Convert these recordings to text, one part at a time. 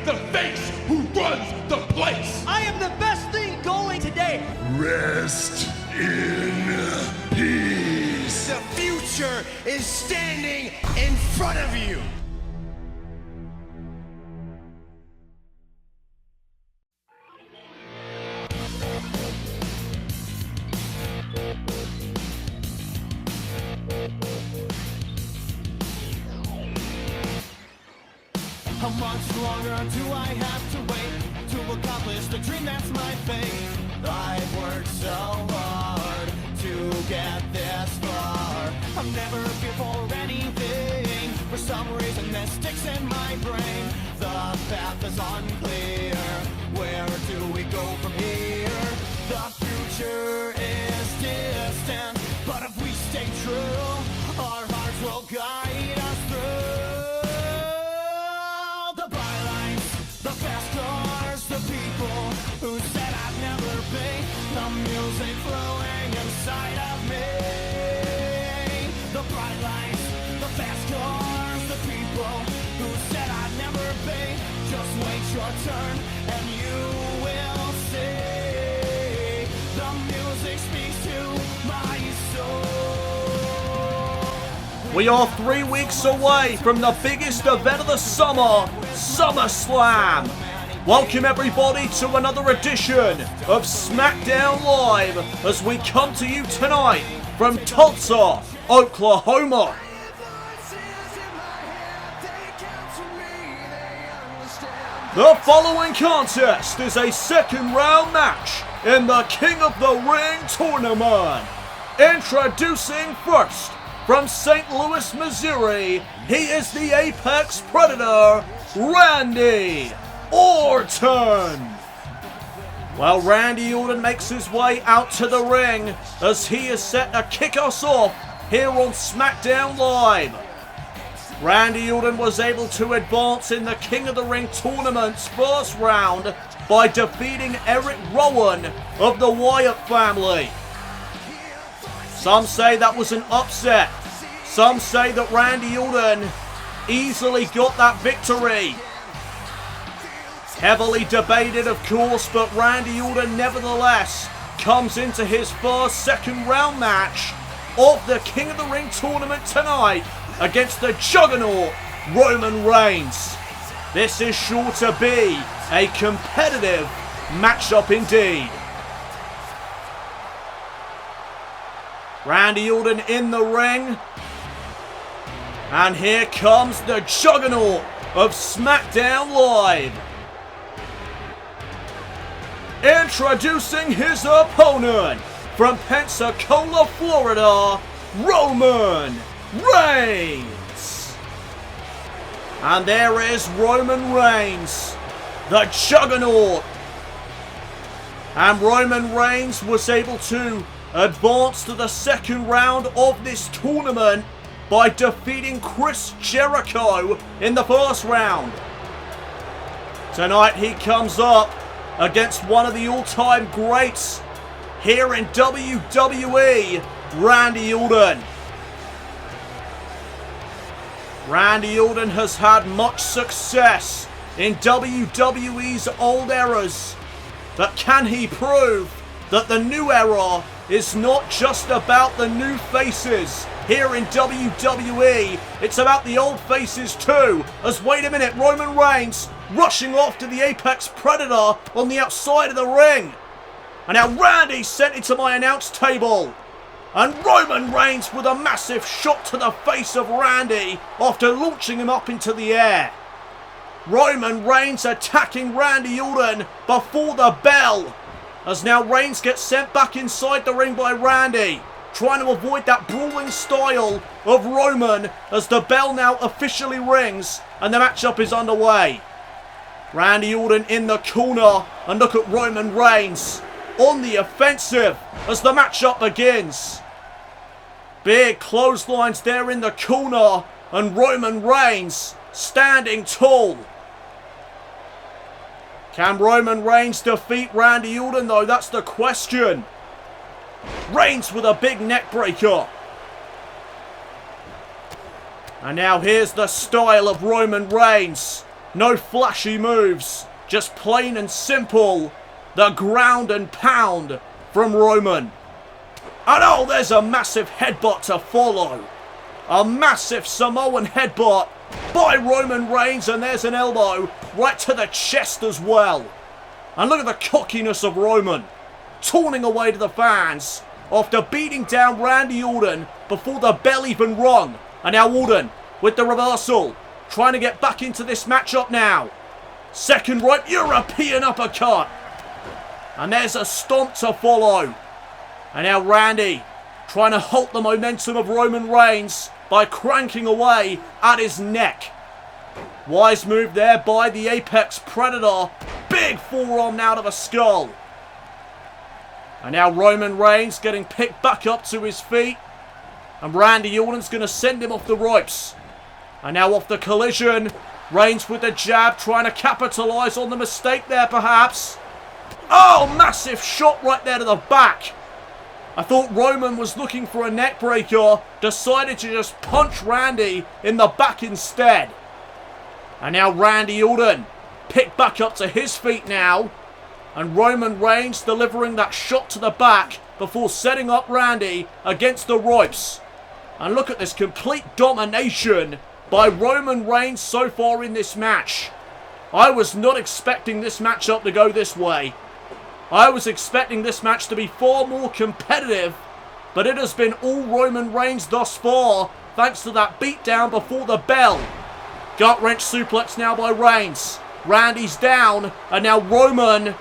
the face who runs the place. I am the best thing going today. Rest in peace. The future is standing in front of you. How much longer do I have to wait to accomplish the dream that's my fate? I've worked so hard to get this far. I'm never fearful for anything. For some reason this sticks in my brain. The path is unclear. Where do we go from here? The future is distant, but if we stay true, our hearts will guide us through. The bylines, the fast cars, the people who said I'd never be. The music flowing inside of me. The bright lights, the fast cars, the people who said I'd never be. Just wait your turn and you will see. The music speaks to my soul. We are 3 weeks away from the biggest event of the summer, SummerSlam. Welcome everybody to another edition of SmackDown Live as we come to you tonight from Tulsa, Oklahoma. The following contest is a second round match in the King of the Ring tournament. Introducing first, from St. Louis, Missouri, he is the Apex Predator, Randy Orton. Well, Randy Orton makes his way out to the ring as he is set to kick us off here on SmackDown Live. Randy Orton was able to advance in the King of the Ring tournament's first round by defeating Eric Rowan of the Wyatt family. Some say that was an upset. Some say that Randy Orton easily got that victory. Heavily debated, of course, but Randy Orton nevertheless comes into his first second round match of the King of the Ring tournament tonight against the juggernaut Roman Reigns. This is sure to be a competitive matchup indeed. Randy Orton in the ring. And here comes the juggernaut of SmackDown Live. Introducing his opponent from Pensacola, Florida, Roman Reigns. And there is Roman Reigns, the juggernaut. And Roman Reigns was able to advance to the second round of this tournament by defeating Chris Jericho in the first round. Tonight he comes up against one of the all-time greats here in WWE, Randy Orton. Randy Orton has had much success in WWE's old eras, but can he prove that the new era is not just about the new faces here in WWE, it's about the old faces too, as wait a minute, Roman Reigns rushing off to the Apex Predator on the outside of the ring. And now Randy sent it to my announce table. And Roman Reigns with a massive shot to the face of Randy after launching him up into the air. Roman Reigns attacking Randy Orton before the bell, as now Reigns gets sent back inside the ring by Randy, trying to avoid that brawling style of Roman as the bell now officially rings and the matchup is underway. Randy Orton in the corner, and look at Roman Reigns on the offensive as the matchup begins. Big clotheslines there in the corner, and Roman Reigns standing tall. Can Roman Reigns defeat Randy Orton though? That's the question. Reigns with a big neck breaker. And now here's the style of Roman Reigns. No flashy moves. Just plain and simple, the ground and pound from Roman. And oh, there's a massive headbutt to follow. A massive Samoan headbutt by Roman Reigns, and there's an elbow right to the chest as well. And look at the cockiness of Roman, taunting away to the fans after beating down Randy Orton before the bell even rung. And now Orton with the reversal, trying to get back into this matchup now. Second rope European uppercut. And there's a stomp to follow. And now Randy trying to halt the momentum of Roman Reigns by cranking away at his neck. Wise move there by the Apex Predator. Big forearm now to the skull. And now Roman Reigns getting picked back up to his feet. And Randy Orton's going to send him off the ropes. And now off the collision. Reigns with the jab, trying to capitalize on the mistake there perhaps. Oh, massive shot right there to the back. I thought Roman was looking for a neck breaker. Decided to just punch Randy in the back instead. And now Randy Orton picked back up to his feet now. And Roman Reigns delivering that shot to the back before setting up Randy against the ropes. And look at this complete domination by Roman Reigns so far in this match. I was not expecting this matchup to go this way. I was expecting this match to be far more competitive, but it has been all Roman Reigns thus far, thanks to that beatdown before the bell. Gut-wrench suplex now by Reigns. Randy's down, and now Roman,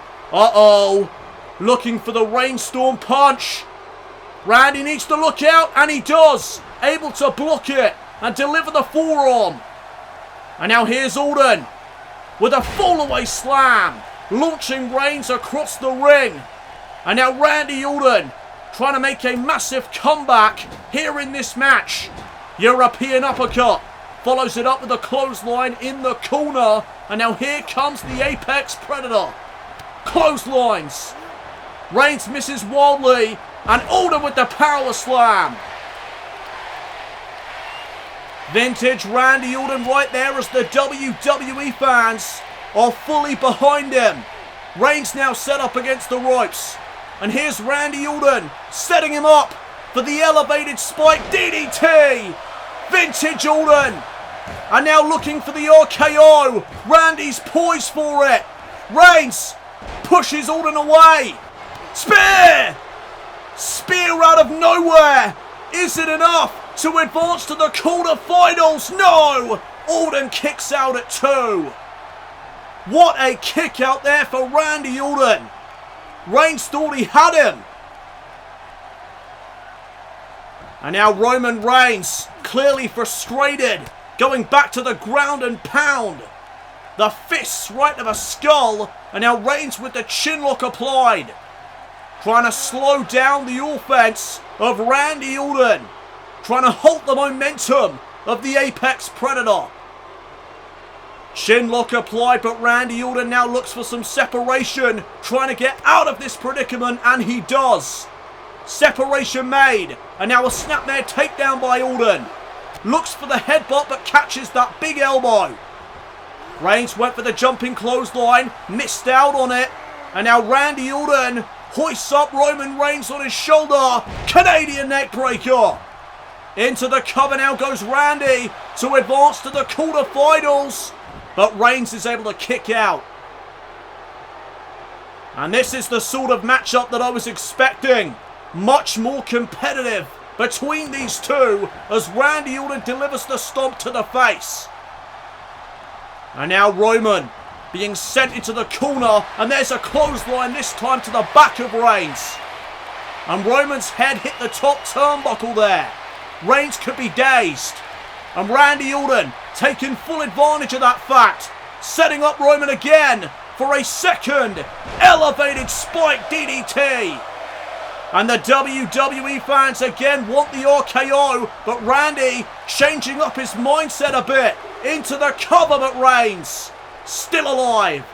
looking for the rainstorm punch. Randy needs to look out, and he does. Able to block it and deliver the forearm. And now here's Orton with a fall-away slam, launching Reigns across the ring. And now Randy Orton trying to make a massive comeback here in this match. European uppercut. Follows it up with a clothesline in the corner. And now here comes the Apex Predator. Clotheslines. Reigns misses wildly. And Orton with the power slam. Vintage Randy Orton right there as the WWE fans are fully behind him. Reigns now set up against the ropes. And here's Randy Orton setting him up for the elevated spike DDT. Vintage Orton. And now looking for the RKO. Randy's poised for it. Reigns pushes Orton away. Spear! Spear out of nowhere. Is it enough to advance to the quarterfinals? No! Orton kicks out at 2. What a kick out there for Randy Orton. Reigns thought he had him. And now Roman Reigns, clearly frustrated, going back to the ground and pound. The fists right to the skull. And now Reigns with the chin lock applied. Trying to slow down the offense of Randy Orton. Trying to halt the momentum of the Apex Predator. Chin lock applied, but Randy Orton now looks for some separation. Trying to get out of this predicament, and he does. Separation made. And now a snapmare takedown by Orton. Looks for the headbutt, but catches that big elbow. Reigns went for the jumping clothesline. Missed out on it. And now Randy Orton hoists up Roman Reigns on his shoulder. Canadian neckbreaker. Into the cover now goes Randy to advance to the quarterfinals. But Reigns is able to kick out. And this is the sort of matchup that I was expecting. Much more competitive between these two as Randy Orton delivers the stomp to the face. And now Roman being sent into the corner, and there's a clothesline this time to the back of Reigns. And Roman's head hit the top turnbuckle there. Reigns could be dazed. And Randy Orton taking full advantage of that fact. Setting up Roman again for a second elevated spike DDT. And the WWE fans again want the RKO, but Randy changing up his mindset a bit. Into the cover, but Reigns still alive.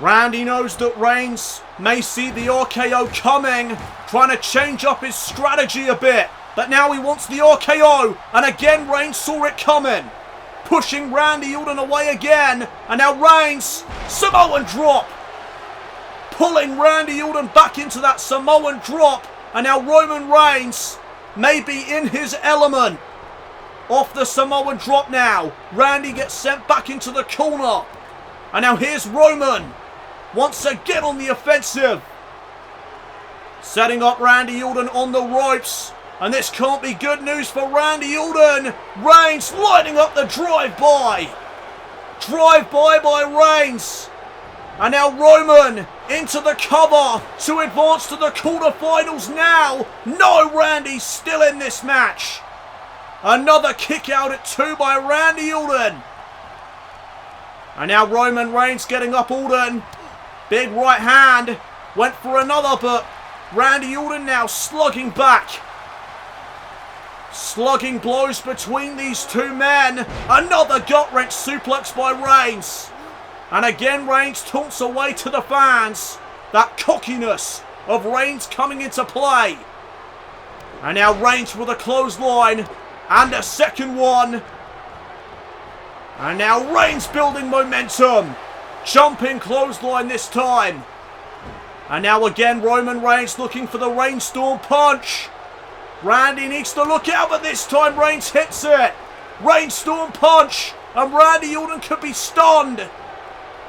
Randy knows that Reigns may see the RKO coming, trying to change up his strategy a bit. But now he wants the RKO, and again Reigns saw it coming. pushing Randy Orton away again. And now Reigns, Samoan drop. Pulling Randy Orton back into that Samoan drop. And now Roman Reigns may be in his element. Off the Samoan drop now. Randy gets sent back into the corner. And now here's Roman. Once again on the offensive. Setting up Randy Orton on the ropes. And this can't be good news for Randy Orton. Reigns lining up the drive-by. Drive-by by Reigns. And now Roman into the cover to advance to the quarterfinals now. No, Randy's still in this match. Another kick out at 2 by Randy Orton. And now Roman Reigns getting up Orton. Big right hand. Went for another, but Randy Orton now slugging back. Slugging blows between these two men. Another gut-wrench suplex by Reigns. And again Reigns taunts away to the fans. That cockiness of Reigns coming into play. And now Reigns with a clothesline. And a second one. And now Reigns building momentum. Jumping clothesline this time. And now again Roman Reigns looking for the Rainstorm punch. Randy needs to look out, but this time Reigns hits it. Rainstorm punch. And Randy Orton could be stunned.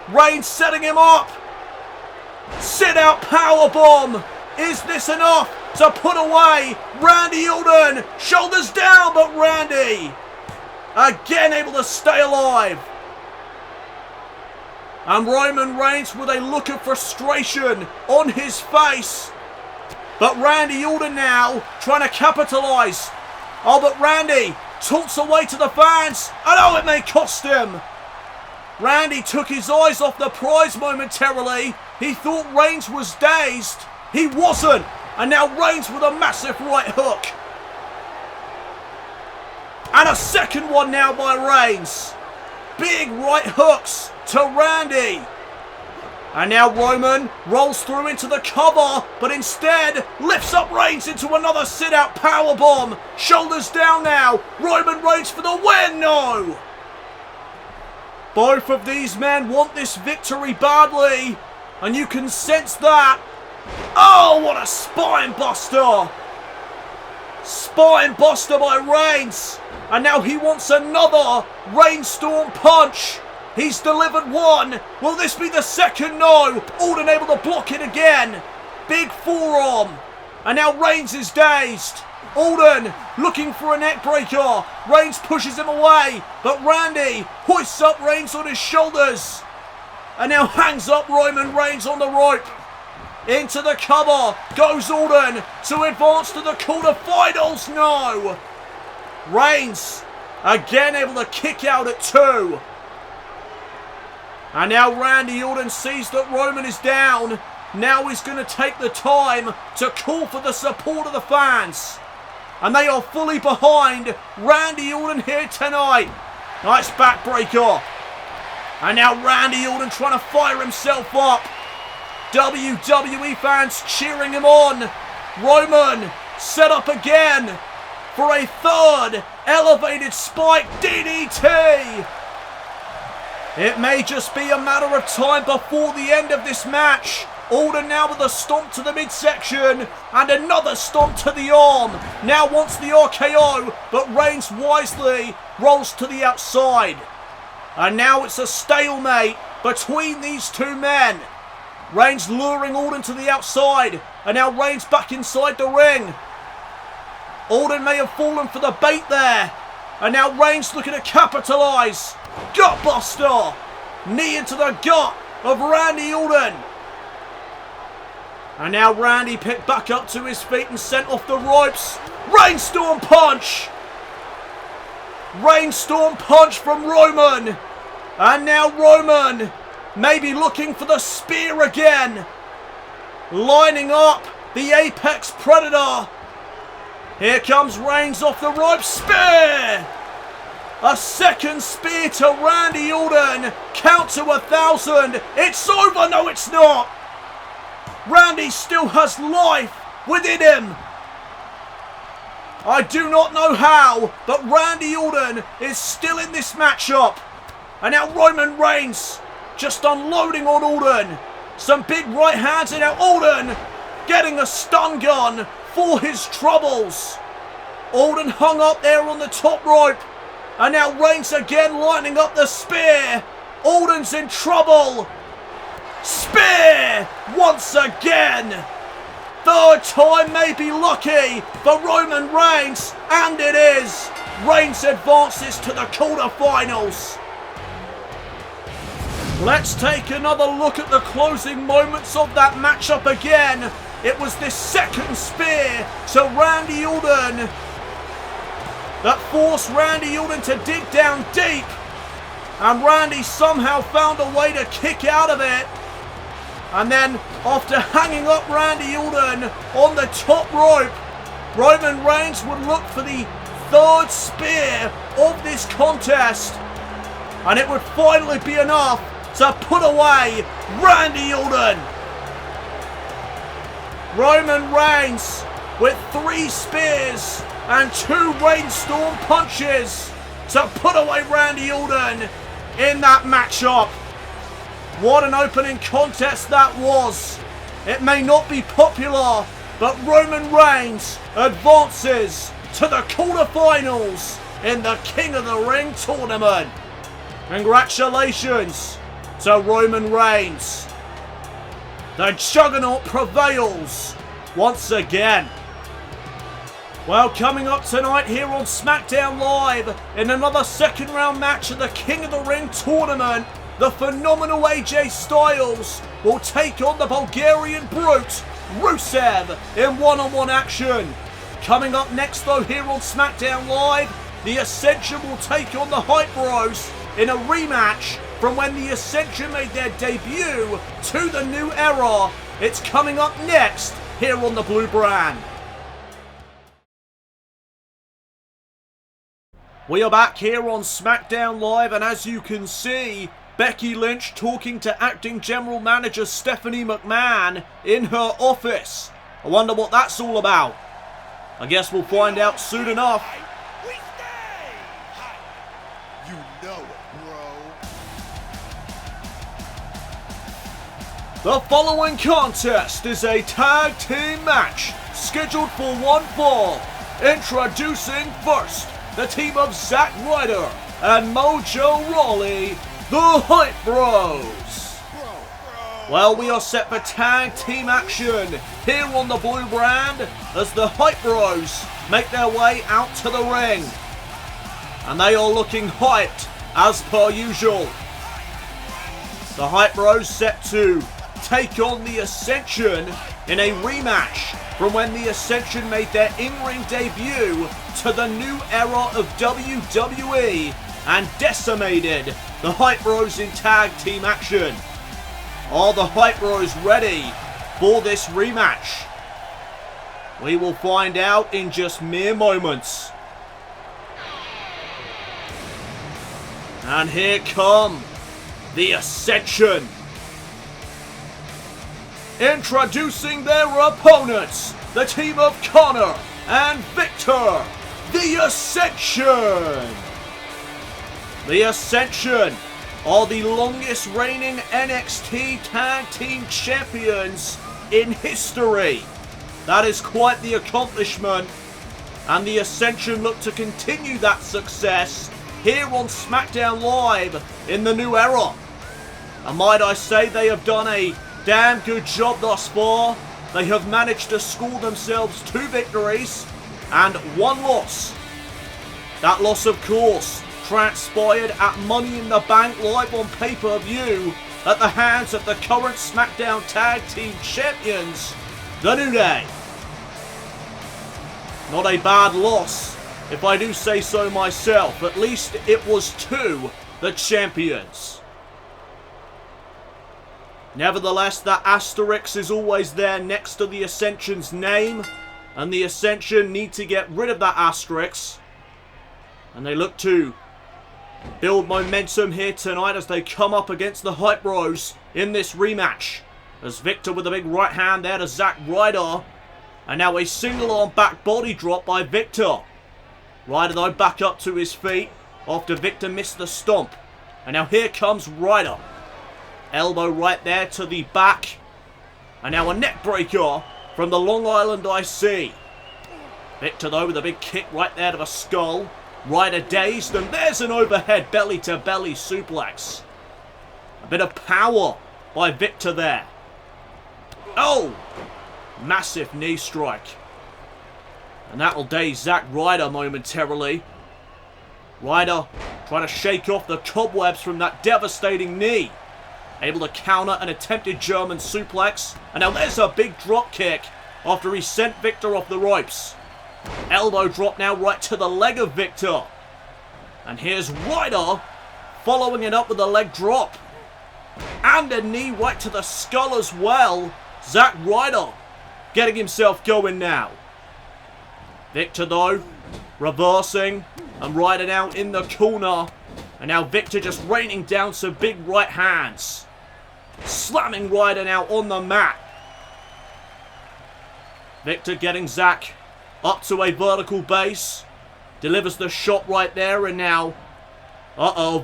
Reigns setting him up. Sit out powerbomb. Is this enough to put away Randy Orton? Shoulders down, but Randy again able to stay alive. And Roman Reigns with a look of frustration on his face. But Randy Orton now trying to capitalise. Oh, but Randy taunts away to the fans. And oh, it may cost him. Randy took his eyes off the prize momentarily. He thought Reigns was dazed. He wasn't. And now Reigns with a massive right hook. And a second one now by Reigns. Big right hooks to Randy. And now Roman rolls through into the cover, but instead lifts up Reigns into another sit-out powerbomb. Shoulders down now. Roman Reigns for the win. No. Both of these men want this victory badly. And you can sense that. Oh, what a spine buster. Spine buster by Reigns. And now he wants another Rainstorm punch. He's delivered one. Will this be the second? No. Orton able to block it again. Big forearm. And now Reigns is dazed. Orton looking for a neck breaker. Reigns pushes him away. But Randy hoists up Reigns on his shoulders. And now hangs up Roman Reigns on the rope. Into the cover goes Orton to advance to the quarterfinals. No. Reigns again able to kick out at 2. And now Randy Orton sees that Roman is down. Now he's going to take the time to call for the support of the fans. And they are fully behind Randy Orton here tonight. Nice backbreaker. And now Randy Orton trying to fire himself up. WWE fans cheering him on. Roman set up again for a third elevated spike DDT. It may just be a matter of time before the end of this match. Orton now with a stomp to the midsection and another stomp to the arm. Now wants the RKO, but Reigns wisely rolls to the outside. And now it's a stalemate between these two men. Reigns luring Orton to the outside, and now Reigns back inside the ring. Orton may have fallen for the bait there. And now Reigns looking to capitalise. Gutbuster. Knee into the gut of Randy Orton. And now Randy picked back up to his feet and sent off the ropes. Rainstorm punch. Rainstorm punch from Roman. And now Roman maybe looking for the spear again. Lining up the Apex Predator. Here comes Reigns off the ropes. Spear. A second spear to Randy Orton. Count to 1,000. It's over. No, it's not. Randy still has life within him. I do not know how, but Randy Orton is still in this matchup. And now Roman Reigns just unloading on Orton. Some big right hands, and now Orton getting a stun gun for his troubles. Orton hung up there on the top rope. And now Reigns again lining up the spear. Orton's in trouble. Spear once again. Third time may be lucky for Roman Reigns, and it is. Reigns advances to the quarterfinals. Let's take another look at the closing moments of that matchup again. It was this second spear to Randy Orton that forced Randy Orton to dig down deep. And Randy somehow found a way to kick out of it. And then, after hanging up Randy Orton on the top rope, Roman Reigns would look for the third spear of this contest. And it would finally be enough to put away Randy Orton. Roman Reigns with 3 spears and 2 rainstorm punches to put away Randy Orton in that matchup. What an opening contest that was. It may not be popular, but Roman Reigns advances to the quarterfinals in the King of the Ring tournament. Congratulations to Roman Reigns. The Juggernaut prevails once again. Well, coming up tonight here on SmackDown Live in another second round match of the King of the Ring tournament, the phenomenal AJ Styles will take on the Bulgarian brute, Rusev, in one-on-one action. Coming up next though here on SmackDown Live, the Ascension will take on the Hype Bros in a rematch from when the Ascension made their debut to the new era. It's coming up next here on the Blue Brand. We are back here on SmackDown Live, and as you can see, Becky Lynch talking to acting general manager Stephanie McMahon in her office. I wonder what that's all about. I guess we'll find out soon enough. We stay. You know it, bro. The following contest is a tag team match scheduled for one fall. Introducing first, the team of Zack Ryder and Mojo Rawley, the Hype Bros. Well, we are set for tag team action here on the Blue Brand as the Hype Bros make their way out to the ring. And they are looking hyped as per usual. The Hype Bros set to take on the Ascension in a rematch from when the Ascension made their in-ring debut to the new era of WWE and decimated the Hype Bros in tag team action. Are the Hype Bros ready for this rematch? We will find out in just mere moments. And here come the Ascension. Introducing their opponents, the team of Connor and Victor, the Ascension. The Ascension are the longest reigning NXT Tag Team Champions in history. That is quite the accomplishment, and the Ascension look to continue that success here on SmackDown Live in the new era. And might I say, they have done a damn good job thus far. They have managed to score themselves 2 victories and 1 loss. That loss, of course, transpired at Money in the Bank live on pay-per-view at the hands of the current SmackDown Tag Team Champions, The New Day. Not a bad loss, if I do say so myself. At least it was to the champions. Nevertheless, that asterisk is always there next to the Ascension's name, and the Ascension need to get rid of that asterisk. And they look to build momentum here tonight as they come up against the Hype Bros in this rematch. As Victor with a big right hand there to Zack Ryder. And now a single arm back body drop by Victor. Ryder though back up to his feet after Victor missed the stomp. And now here comes Ryder. Elbow right there to the back. And now a neck breaker from the Long Island IC. Victor though with a big kick right there to the skull. Ryder dazed, and there's an overhead belly to belly suplex. A bit of power by Victor there. Oh! Massive knee strike. And that'll daze Zack Ryder momentarily. Ryder trying to shake off the cobwebs from that devastating knee. Able to counter an attempted German suplex. And now there's a big drop kick after he sent Victor off the ropes. Elbow drop now right to the leg of Victor. And here's Ryder following it up with a leg drop. And a knee right to the skull as well. Zack Ryder getting himself going now. Victor though, reversing. And Ryder now in the corner. And now Victor just raining down some big right hands. Slamming Ryder now on the mat. Victor getting Zack up to a vertical base. Delivers the shot right there. And now,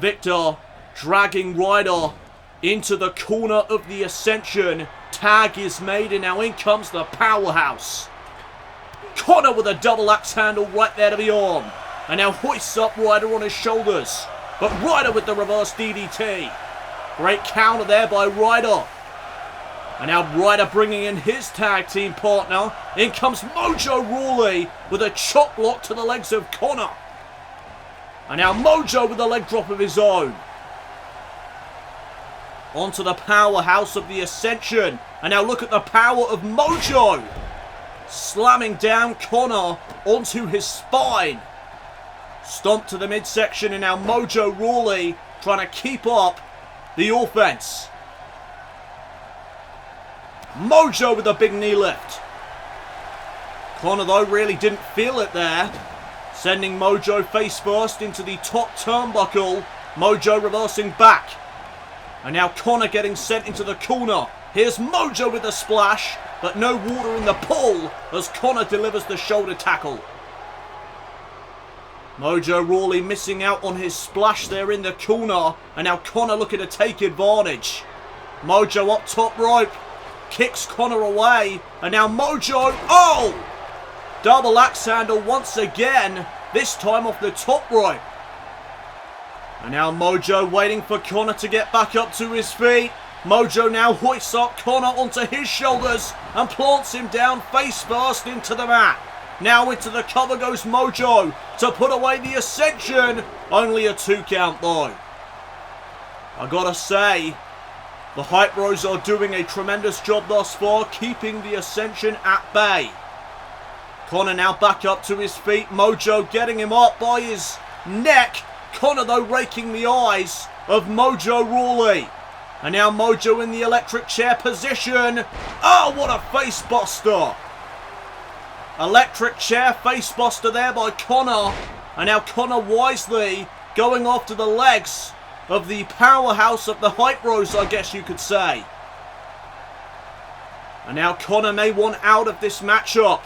Victor dragging Ryder into the corner of the Ascension. Tag is made, and now in comes the powerhouse. Connor with a double axe handle right there to the arm. And now hoists up Ryder on his shoulders. But Ryder with the reverse DDT. Great counter there by Ryder. And now Ryder bringing in his tag team partner. In comes Mojo Rawley with a chop block to the legs of Connor. And now Mojo with a leg drop of his own. Onto the powerhouse of the Ascension. And now look at the power of Mojo. Slamming down Connor onto his spine. Stomp to the midsection, and now Mojo Rawley trying to keep up the offense. Mojo with a big knee lift. Connor though really didn't feel it there. Sending Mojo face first into the top turnbuckle. Mojo reversing back. And now Connor getting sent into the corner. Here's Mojo with a splash, but no water in the pool as Connor delivers the shoulder tackle. Mojo Rawley missing out on his splash there in the corner. And now Connor looking to take advantage. Mojo up top rope. Kicks Connor away. And now Mojo. Oh! Double axe handle once again. This time off the top rope. And now Mojo waiting for Connor to get back up to his feet. Mojo now hoists up Connor onto his shoulders and plants him down face first into the mat. Now into the cover goes Mojo to put away the Ascension. Only a 2 count though. I gotta say, the Hype Bros are doing a tremendous job thus far, keeping the Ascension at bay. Connor now back up to his feet. Mojo getting him up by his neck. Connor though raking the eyes of Mojo Rawley. And now Mojo in the electric chair position. Oh, what a face buster. Electric chair face buster there by Connor. And now Connor wisely going after the legs of the powerhouse of the Hype Bros, I guess you could say. And now Connor may want out of this matchup.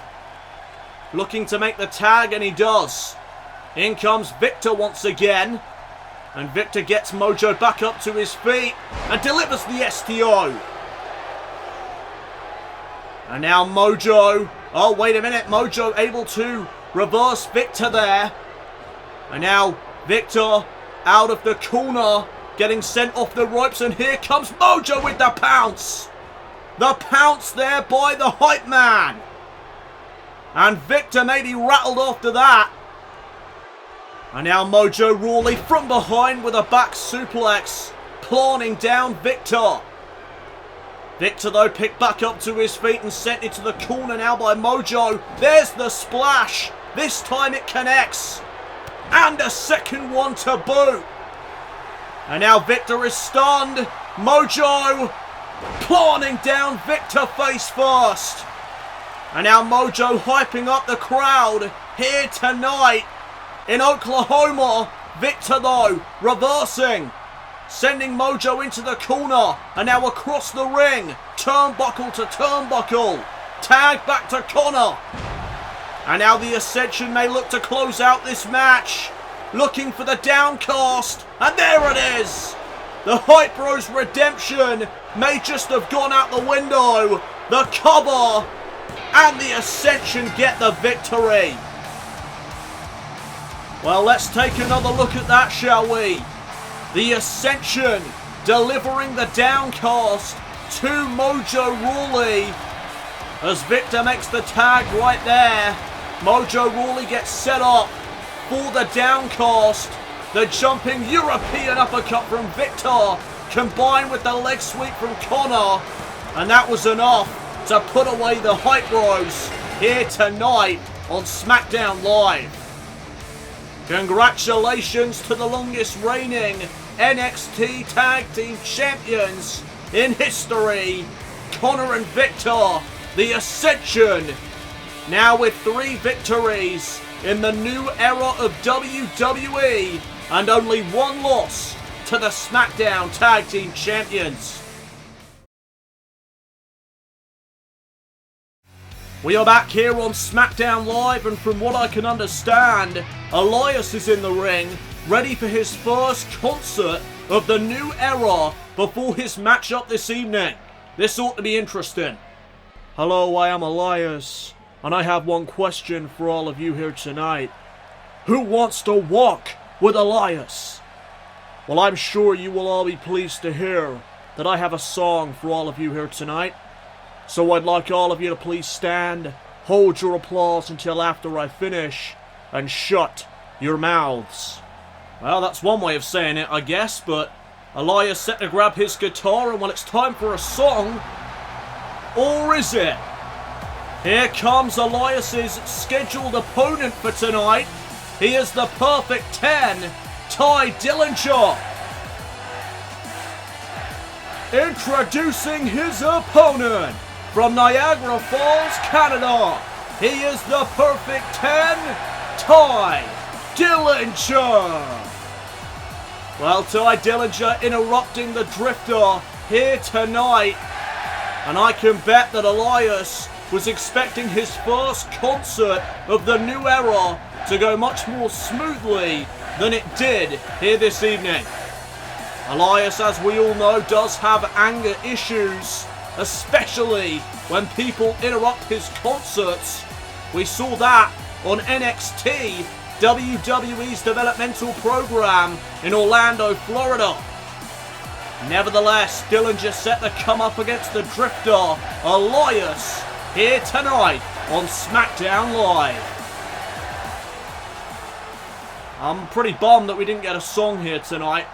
Looking to make the tag, and he does. In comes Victor once again. And Victor gets Mojo back up to his feet and delivers the STO. And now Mojo. Oh, wait a minute. Mojo able to reverse Victor there. And now Victor out of the corner, getting sent off the ropes. And here comes Mojo with the pounce. The pounce there by the Hype Man. And Victor may be rattled after that. And now Mojo Rawley from behind with a back suplex, planting down Victor. Victor though picked back up to his feet and sent into the corner now by Mojo. There's the splash. This time it connects. And a second one to boot. And now Victor is stunned. Mojo planting down Victor face first. And now Mojo hyping up the crowd here tonight in Oklahoma. Victor though reversing, sending Mojo into the corner, and now across the ring, turnbuckle to turnbuckle. Tag back to Connor. And now the Ascension may look to close out this match. Looking for the downcast. And there it is. The Hype Bros redemption may just have gone out the window. The cover. And the Ascension get the victory. Well, let's take another look at that, shall we? The Ascension delivering the downcast to Mojo Rawley. As Victor makes the tag right there. Mojo Rawley gets set up for the downcast. The jumping European uppercut from Victor combined with the leg sweep from Connor. And that was enough to put away the Hype Bros here tonight on SmackDown Live. Congratulations to the longest reigning NXT Tag Team Champions in history, Connor and Victor, the Ascension, now with 3 victories in the new era of WWE and only 1 loss to the SmackDown Tag Team Champions. We are back here on SmackDown Live, and from what I can understand, Elias is in the ring, ready for his first concert of the new era before his matchup this evening. This ought to be interesting. Hello, I am Elias, and I have one question for all of you here tonight. Who wants to walk with Elias? Well, I'm sure you will all be pleased to hear that I have a song for all of you here tonight. So I'd like all of you to please stand, hold your applause until after I finish, and shut your mouths. Well, that's one way of saying it, I guess, but Elias set to grab his guitar, and well, it's time for a song. Or is it? Here comes Elias's scheduled opponent for tonight. He is the Perfect 10, Ty Dillinger. Introducing his opponent from Niagara Falls, Canada. He is the Perfect 10, Ty Dillinger. Well, Ty Dillinger interrupting the Drifter here tonight. And I can bet that Elias was expecting his first concert of the new era to go much more smoothly than it did here this evening. Elias, as we all know, does have anger issues, especially when people interrupt his concerts. We saw that on NXT, WWE's developmental program in Orlando, Florida. Nevertheless, Dillinger set to come up against the Drifter, Elias, here tonight on SmackDown Live. I'm pretty bummed that we didn't get a song here tonight.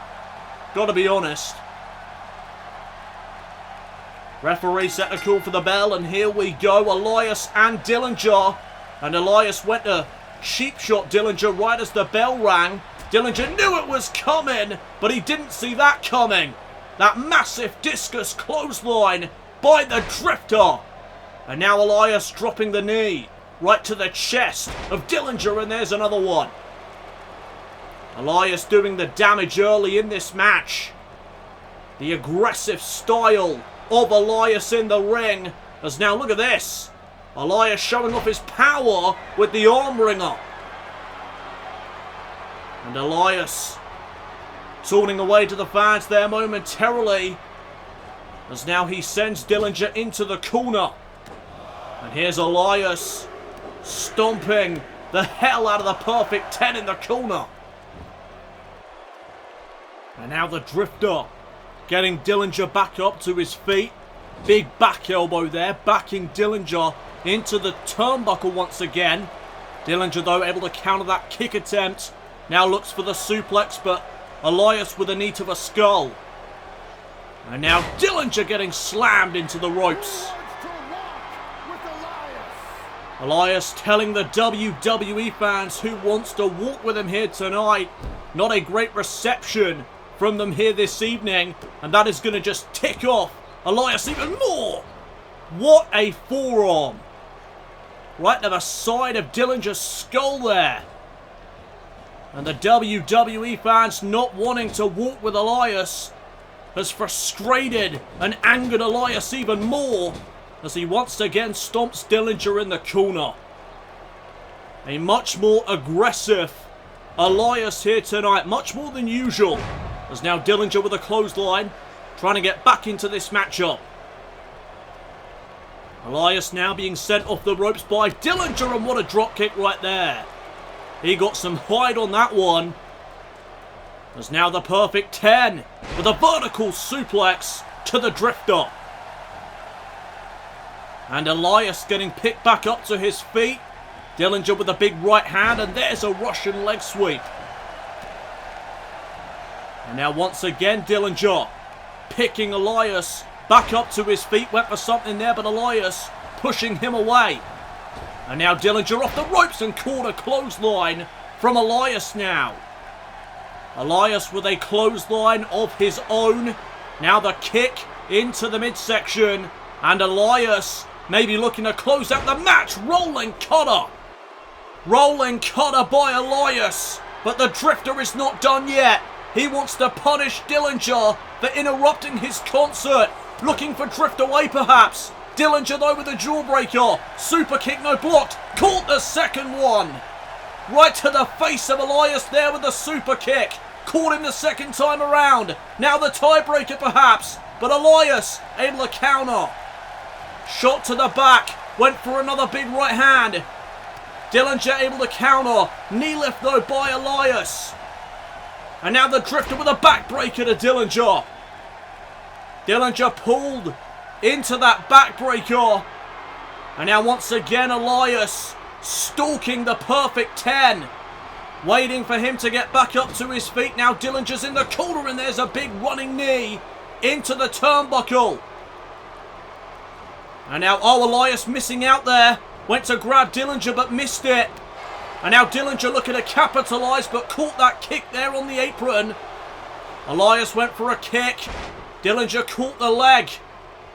Gotta be honest. Referee set to call for the bell, and here we go. Elias and Dillinger. And Elias went to cheap shot Dillinger right as the bell rang. Dillinger knew it was coming, but he didn't see that coming. That massive discus clothesline by the Drifter. And now Elias dropping the knee right to the chest of Dillinger, and there's another one. Elias doing the damage early in this match. The aggressive style of Elias in the ring. As now, look at this. Elias showing off his power with the arm wringer. And Elias taunting away to the fans there momentarily. As now he sends Dillinger into the corner. And here's Elias stomping the hell out of the Perfect 10 in the corner. And now the Drifter getting Dillinger back up to his feet. Big back elbow there, backing Dillinger into the turnbuckle once again. Dillinger, though, able to counter that kick attempt. Now looks for the suplex, but Elias with a knee to the skull. And now Dillinger getting slammed into the ropes. Elias telling the WWE fans who wants to walk with him here tonight. Not a great reception from them here this evening, and that is going to just tick off Elias even more. What a forearm. Right to the side of Dillinger's skull there. And the WWE fans not wanting to walk with Elias has frustrated and angered Elias even more. as he once again stomps Dillinger in the corner. A much more aggressive Elias here tonight, much more than usual. As now Dillinger with a clothesline, trying to get back into this matchup. Elias now being sent off the ropes by Dillinger, and what a drop kick right there. He got some hide on that one. There's now the perfect 10 with a vertical suplex to the Drifter. And Elias getting picked back up to his feet. Dillinger with a big right hand, and there's a Russian leg sweep. And now once again Dillinger picking Elias back up to his feet. Went for something there, but Elias pushing him away. And now Dillinger off the ropes and caught a clothesline from Elias now. Elias with a clothesline of his own. Now the kick into the midsection. And Elias maybe looking to close out the match. Rolling cutter. Rolling cutter by Elias. But the Drifter is not done yet. He wants to punish Dillinger for interrupting his concert. Looking for drift away perhaps. Dillinger though with a jawbreaker. Super kick, no blocked. Caught the second one. Right to the face of Elias there with the super kick. Caught him the second time around. Now the tiebreaker perhaps. But Elias able to counter. Shot to the back. Went for another big right hand. Dillinger able to counter. Knee lift though by Elias. And now the Drifter with a backbreaker to Dillinger. Dillinger pulled into that backbreaker. And now once again Elias stalking the perfect 10. Waiting for him to get back up to his feet. Now Dillinger's in the corner and there's a big running knee into the turnbuckle. And now, Elias missing out there. Went to grab Dillinger but missed it. And now Dillinger looking to capitalise but caught that kick there on the apron. Elias went for a kick. Dillinger caught the leg.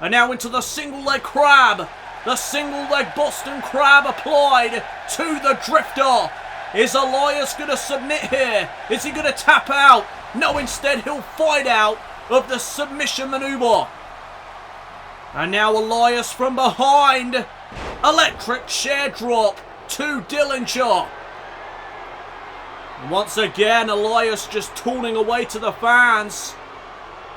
And now into the single leg crab. The single leg Boston crab applied to the Drifter. Is Elias going to submit here? Is he going to tap out? No, instead he'll fight out of the submission maneuver. And now Elias from behind. Electric chair drop to Dillinger. And once again, Elias just taunting away to the fans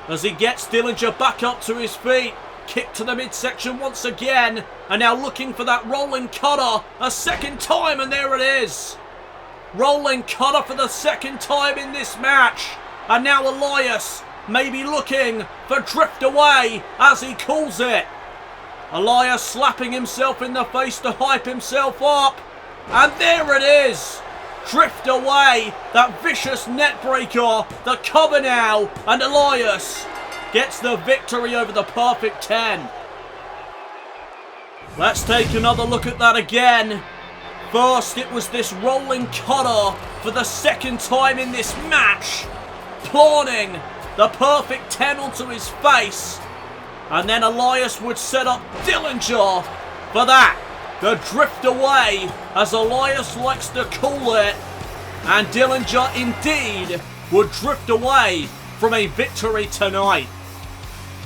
as he gets Dillinger back up to his feet. Kick to the midsection once again. And now looking for that rolling cutter a second time, and there it is. Rolling cutter for the second time in this match. And now Elias maybe looking for drift away as he calls it. Elias slapping himself in the face to hype himself up. And there it is. Drift away. That vicious net breaker. The cover now. And Elias gets the victory over the perfect 10. Let's take another look at that again. First, it was this rolling cutter for the second time in this match. Planting the perfect 10 onto his face. And then Elias would set up Dillinger for that. The drift away, as Elias likes to call it. And Dillinger indeed would drift away from a victory tonight.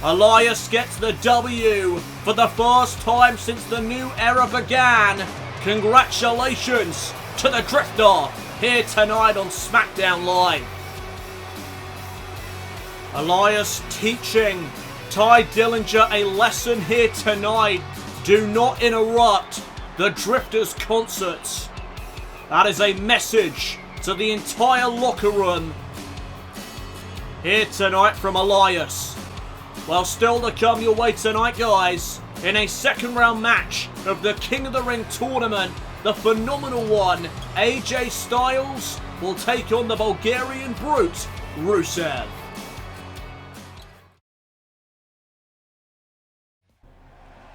Elias gets the W for the first time since the new era began. Congratulations to the Drifter here tonight on SmackDown Live. Elias teaching Ty Dillinger a lesson here tonight. Do not interrupt the Drifter's concerts. That is a message to the entire locker room here tonight from Elias. Well, still to come your way tonight, guys, in a second round match of the King of the Ring tournament, the phenomenal one, AJ Styles will take on the Bulgarian brute, Rusev.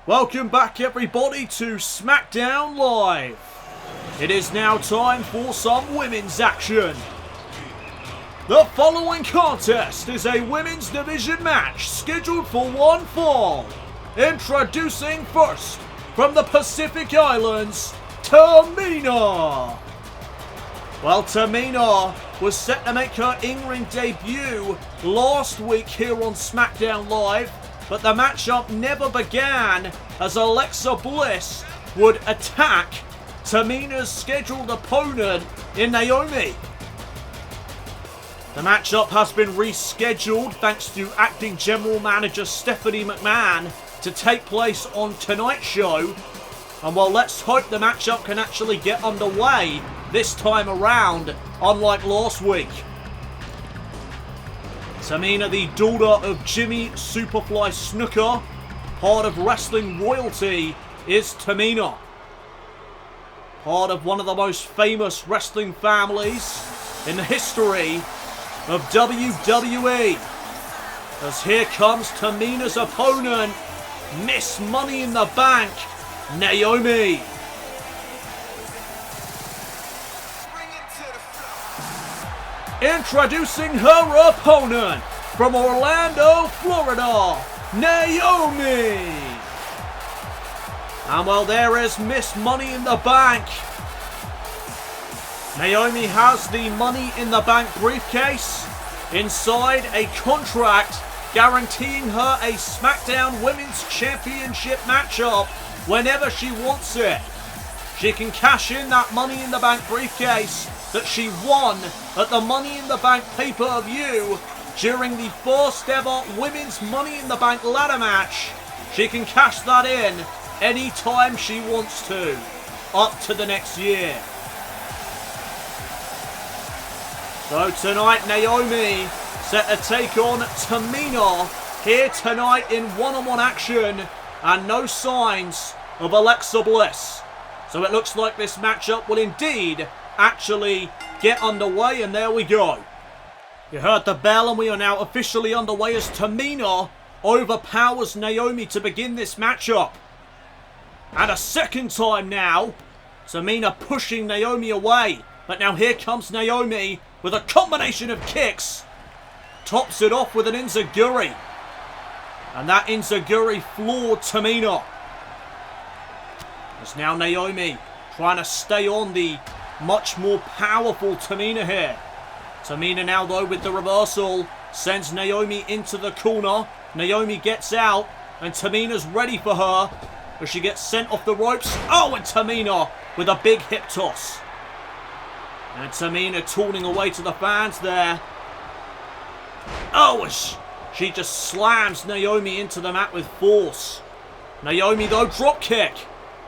Welcome back, everybody, to SmackDown Live. It is now time for some women's action. The following contest is a women's division match scheduled for one fall. Introducing first, from the Pacific Islands, Tamina. Well, Tamina was set to make her in-ring debut last week here on SmackDown Live. but the matchup never began as Alexa Bliss would attack Tamina's scheduled opponent in Naomi. The matchup has been rescheduled thanks to acting general manager Stephanie McMahon to take place on tonight's show. And well, let's hope the matchup can actually get underway this time around, unlike last week. Tamina, the daughter of Jimmy Superfly Snuka, part of wrestling royalty, is Tamina. Part of one of the most famous wrestling families in the history of WWE. As here comes Tamina's opponent, Miss Money in the Bank, Naomi. Introducing her opponent from Orlando, Florida, Naomi. And well, there is Miss Money in the Bank. Naomi has the Money in the Bank briefcase inside a contract guaranteeing her a SmackDown Women's Championship matchup whenever she wants it. She can cash in that Money in the Bank briefcase that she won at the Money in the Bank pay-per-view during the first ever Women's Money in the Bank ladder match. She can cash that in anytime she wants to, up to the next year. So tonight, Naomi set to take on Tamina here tonight in one-on-one action, and no signs of Alexa Bliss. So it looks like this matchup will indeed actually get underway, and there we go. You heard the bell, and we are now officially underway as Tamina overpowers Naomi to begin this matchup. And a second time now, Tamina pushing Naomi away. But now here comes Naomi with a combination of kicks. Tops it off with an enziguri. And that enziguri floored Tamina. As now Naomi trying to stay on the much more powerful Tamina here. Tamina now though with the reversal sends Naomi into the corner. Naomi gets out and Tamina's ready for her as she gets sent off the ropes. Oh, and Tamina with a big hip toss. And Tamina taunting away to the fans there. Oh, she just slams Naomi into the mat with force. Naomi though drop kick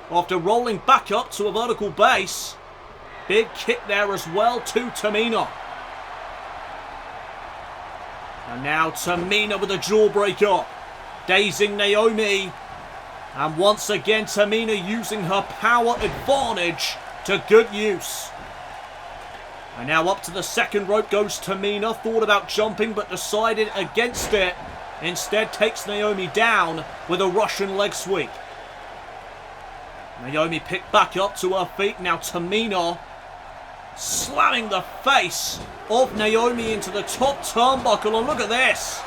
after rolling back up to a vertical base. Big kick there as well to Tamina. And now Tamina with a jawbreaker, dazing Naomi. And once again Tamina using her power advantage to good use. And now up to the second rope goes Tamina. Thought about jumping but decided against it. Instead takes Naomi down with a Russian leg sweep. Naomi picked back up to her feet. Now Tamina slamming the face of Naomi into the top turnbuckle. And look at this.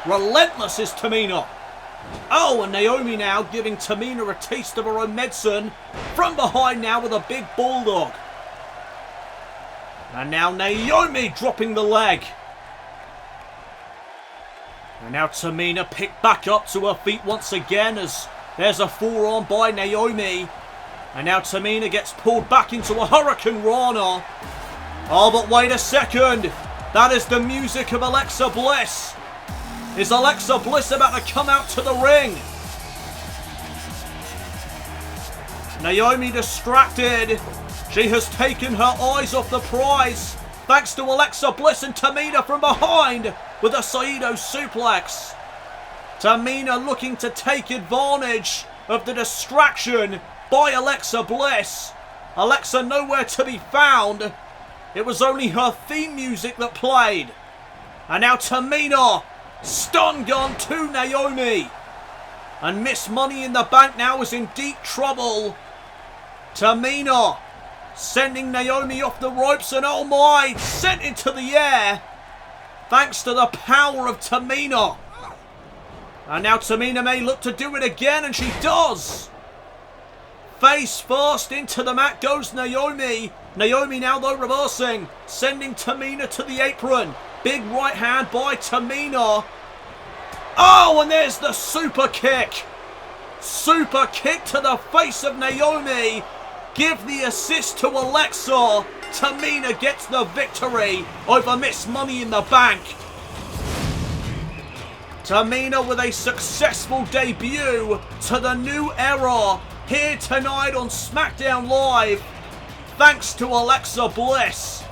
Relentless is Tamina. Oh, and Naomi now giving Tamina a taste of her own medicine from behind now with a big bulldog. And now Naomi dropping the leg. And now Tamina picked back up to her feet once again as there's a forearm by Naomi. And now Tamina gets pulled back into a Hurricane Rana. Oh, but wait a second. That is the music of Alexa Bliss. Is Alexa Bliss about to come out to the ring? Naomi distracted. She has taken her eyes off the prize. Thanks to Alexa Bliss and Tamina from behind with a Saito suplex. Tamina looking to take advantage of the distraction by Alexa Bliss. Alexa nowhere to be found. It was only her theme music that played. And now Tamina, stun gun to Naomi. And Miss Money in the Bank now is in deep trouble. Tamina sending Naomi off the ropes, and oh my, sent into the air. Thanks to the power of Tamina. And now Tamina may look to do it again, and she does. Face first into the mat goes Naomi. Naomi now though reversing, sending Tamina to the apron. Big right hand by Tamina. Oh, and there's the super kick. Super kick to the face of Naomi. Give the assist to Alexa. Tamina gets the victory over Miss Money in the Bank. Tamina with a successful debut to the new era here tonight on SmackDown Live, thanks to Alexa Bliss.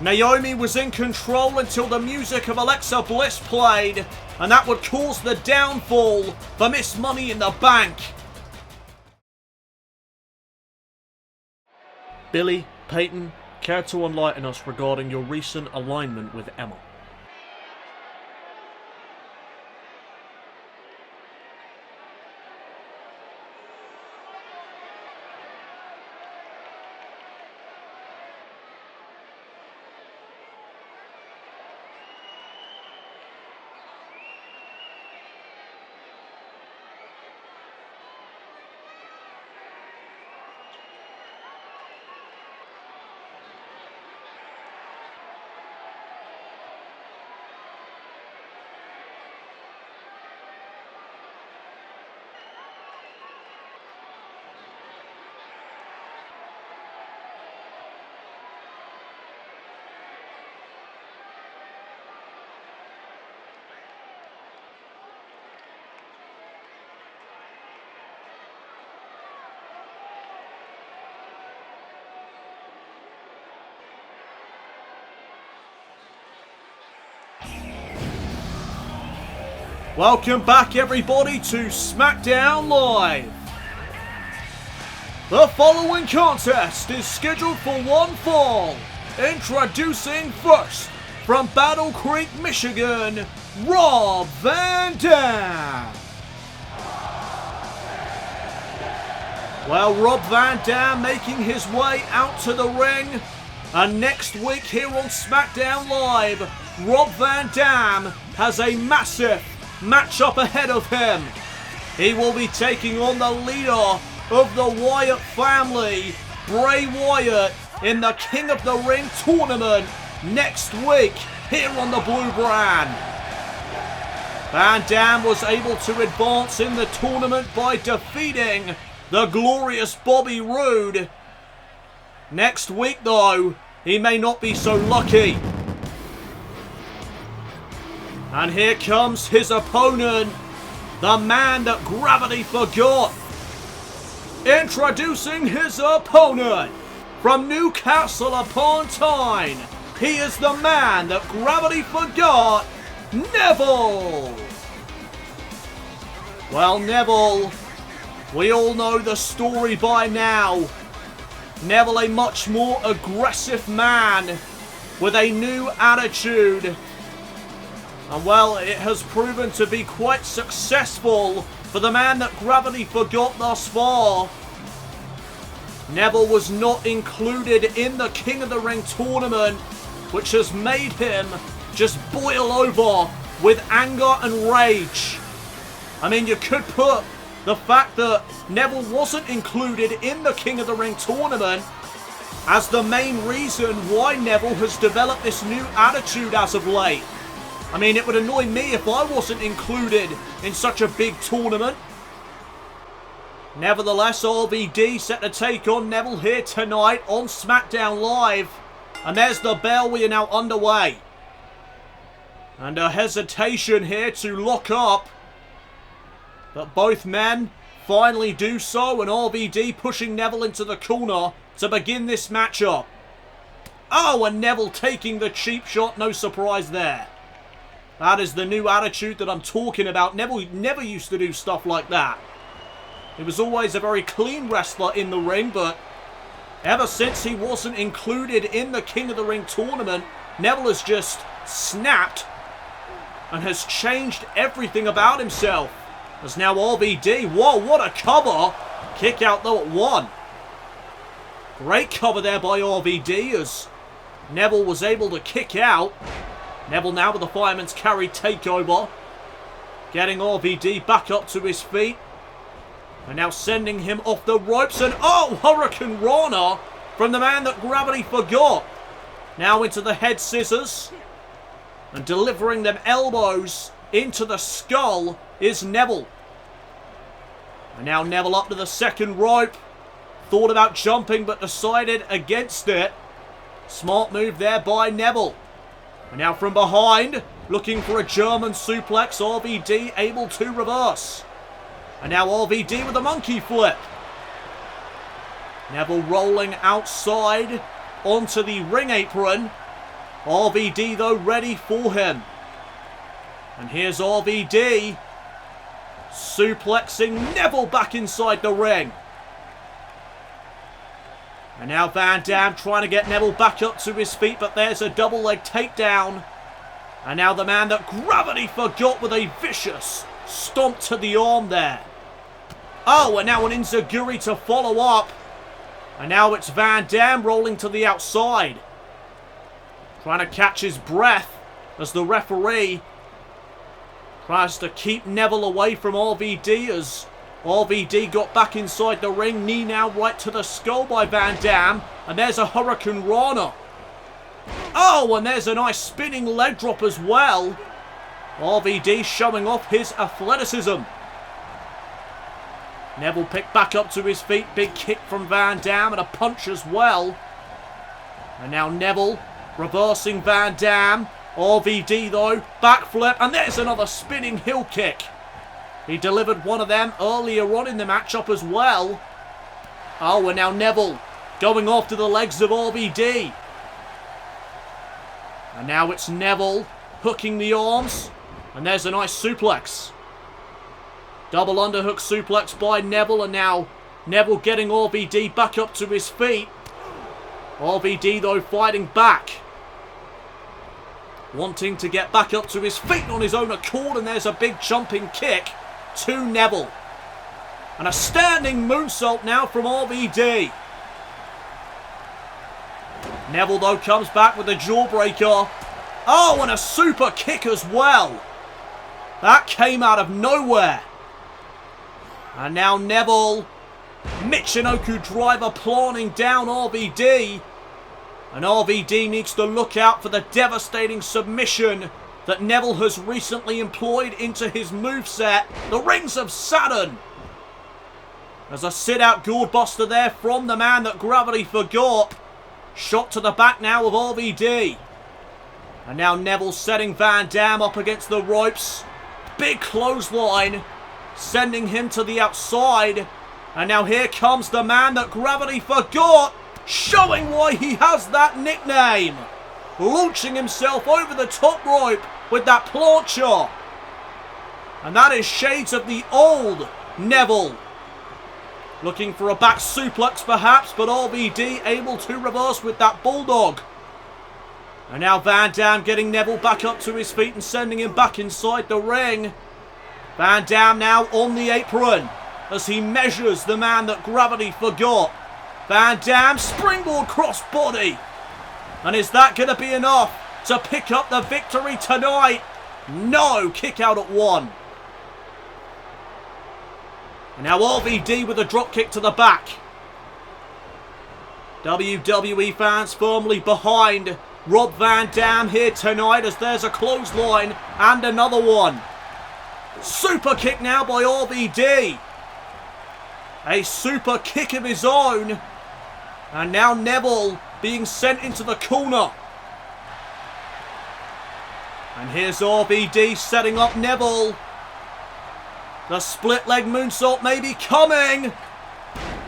Naomi was in control until the music of Alexa Bliss played, and that would cause the downfall for Miss Money in the Bank. Billy, Peyton, care to enlighten us regarding your recent alignment with Emma? Welcome back everybody to SmackDown Live. The following contest is scheduled for one fall. Introducing first, from Battle Creek, Michigan, Rob Van Dam. Well, Rob Van Dam making his way out to the ring. And next week here on SmackDown Live, Rob Van Dam has a massive matchup ahead of him. He will be taking on the leader of the Wyatt family, Bray Wyatt, in the King of the Ring tournament next week here on the Blue Brand. Van Dam was able to advance in the tournament by defeating the glorious Bobby Roode. Next week though, he may not be so lucky. And here comes his opponent, the man that gravity forgot. Introducing his opponent, from Newcastle upon Tyne, he is the man that gravity forgot, Neville. Well, Neville, we all know the story by now. Neville, a much more aggressive man with a new attitude. And well, it has proven to be quite successful for the man that gravity forgot thus far. Neville was not included in the King of the Ring tournament, which has made him just boil over with anger and rage. I mean, you could put the fact that Neville wasn't included in the King of the Ring tournament as the main reason why Neville has developed this new attitude as of late. I mean, it would annoy me if I wasn't included in such a big tournament. Nevertheless, RVD set to take on Neville here tonight on SmackDown Live. And there's the bell, we are now underway. And a hesitation here to lock up. But both men finally do so, and RVD pushing Neville into the corner to begin this matchup. Oh, and Neville taking the cheap shot, no surprise there. That is the new attitude that I'm talking about. Neville never used to do stuff like that. He was always a very clean wrestler in the ring, but ever since he wasn't included in the King of the Ring tournament, Neville has just snapped and has changed everything about himself. As now RVD, whoa, what a cover. Kick out though at one. Great cover there by RVD as Neville was able to kick out. Neville now with the Fireman's Carry takeover. Getting RVD back up to his feet. And now sending him off the ropes. And oh, Hurricane Rana from the man that gravity forgot. Now into the head scissors. And delivering them elbows into the skull is Neville. And now Neville up to the second rope. Thought about jumping but decided against it. Smart move there by Neville. And now from behind, looking for a German suplex. RVD able to reverse. And now RVD with a monkey flip. Neville rolling outside onto the ring apron. RVD though ready for him. And here's RVD suplexing Neville back inside the ring. And now Van Dam trying to get Neville back up to his feet, but there's a double leg takedown. And now the man that gravity forgot with a vicious stomp to the arm there. Oh, and now an enziguri to follow up. And now it's Van Dam rolling to the outside. Trying to catch his breath as the referee tries to keep Neville away from RVD as RVD got back inside the ring. Knee now right to the skull by Van Dam. And there's a Hurricane Rana. Oh, and there's a nice spinning leg drop as well. RVD showing off his athleticism. Neville picked back up to his feet. Big kick from Van Dam and a punch as well. And now Neville reversing Van Dam. RVD though, backflip, and there's another spinning heel kick. He delivered one of them earlier on in the matchup as well. Oh, and now Neville going after the legs of RVD. And now it's Neville hooking the arms, and there's a nice suplex. Double underhook suplex by Neville, and now Neville getting RVD back up to his feet. RVD though fighting back. Wanting to get back up to his feet on his own accord, and there's a big jumping kick to Neville. And a standing moonsault now from RVD. Neville though comes back with a jawbreaker. Oh, and a super kick as well. That came out of nowhere. And now Neville, Michinoku driver planting down RVD. And RVD needs to look out for the devastating submission that Neville has recently employed into his moveset, the Rings of Saturn. There's a sit-out gourdbuster there from the man that gravity forgot. Shot to the back now of RVD. And now Neville setting Van Dam up against the ropes. Big clothesline, sending him to the outside. And now here comes the man that gravity forgot, showing why he has that nickname. Launching himself over the top rope with that plancha. And that is shades of the old Neville. Looking for a back suplex perhaps, but RVD able to reverse with that bulldog. And now Van Dam getting Neville back up to his feet and sending him back inside the ring. Van Dam now on the apron as he measures the man that gravity forgot. Van Dam springboard crossbody. And is that going to be enough to pick up the victory tonight? No, kick out at 1. And now RVD with a drop kick to the back. WWE fans firmly behind Rob Van Dam here tonight as there's a clothesline and another one. Super kick now by RVD. A super kick of his own. And now Neville being sent into the corner. And here's RVD setting up Neville. The split leg moonsault may be coming.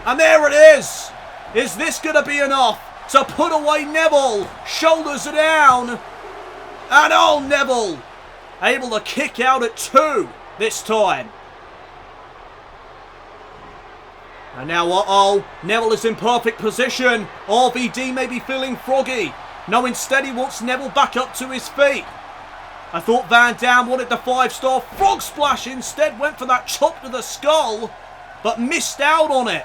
And there it is. Is this going to be enough to put away Neville? Shoulders are down. And oh, Neville able to kick out at 2 this time. And now, Neville is in perfect position. RVD may be feeling froggy. No, instead he wants Neville back up to his feet. I thought Van Dam wanted the 5-star frog splash. Instead went for that chop to the skull, but missed out on it.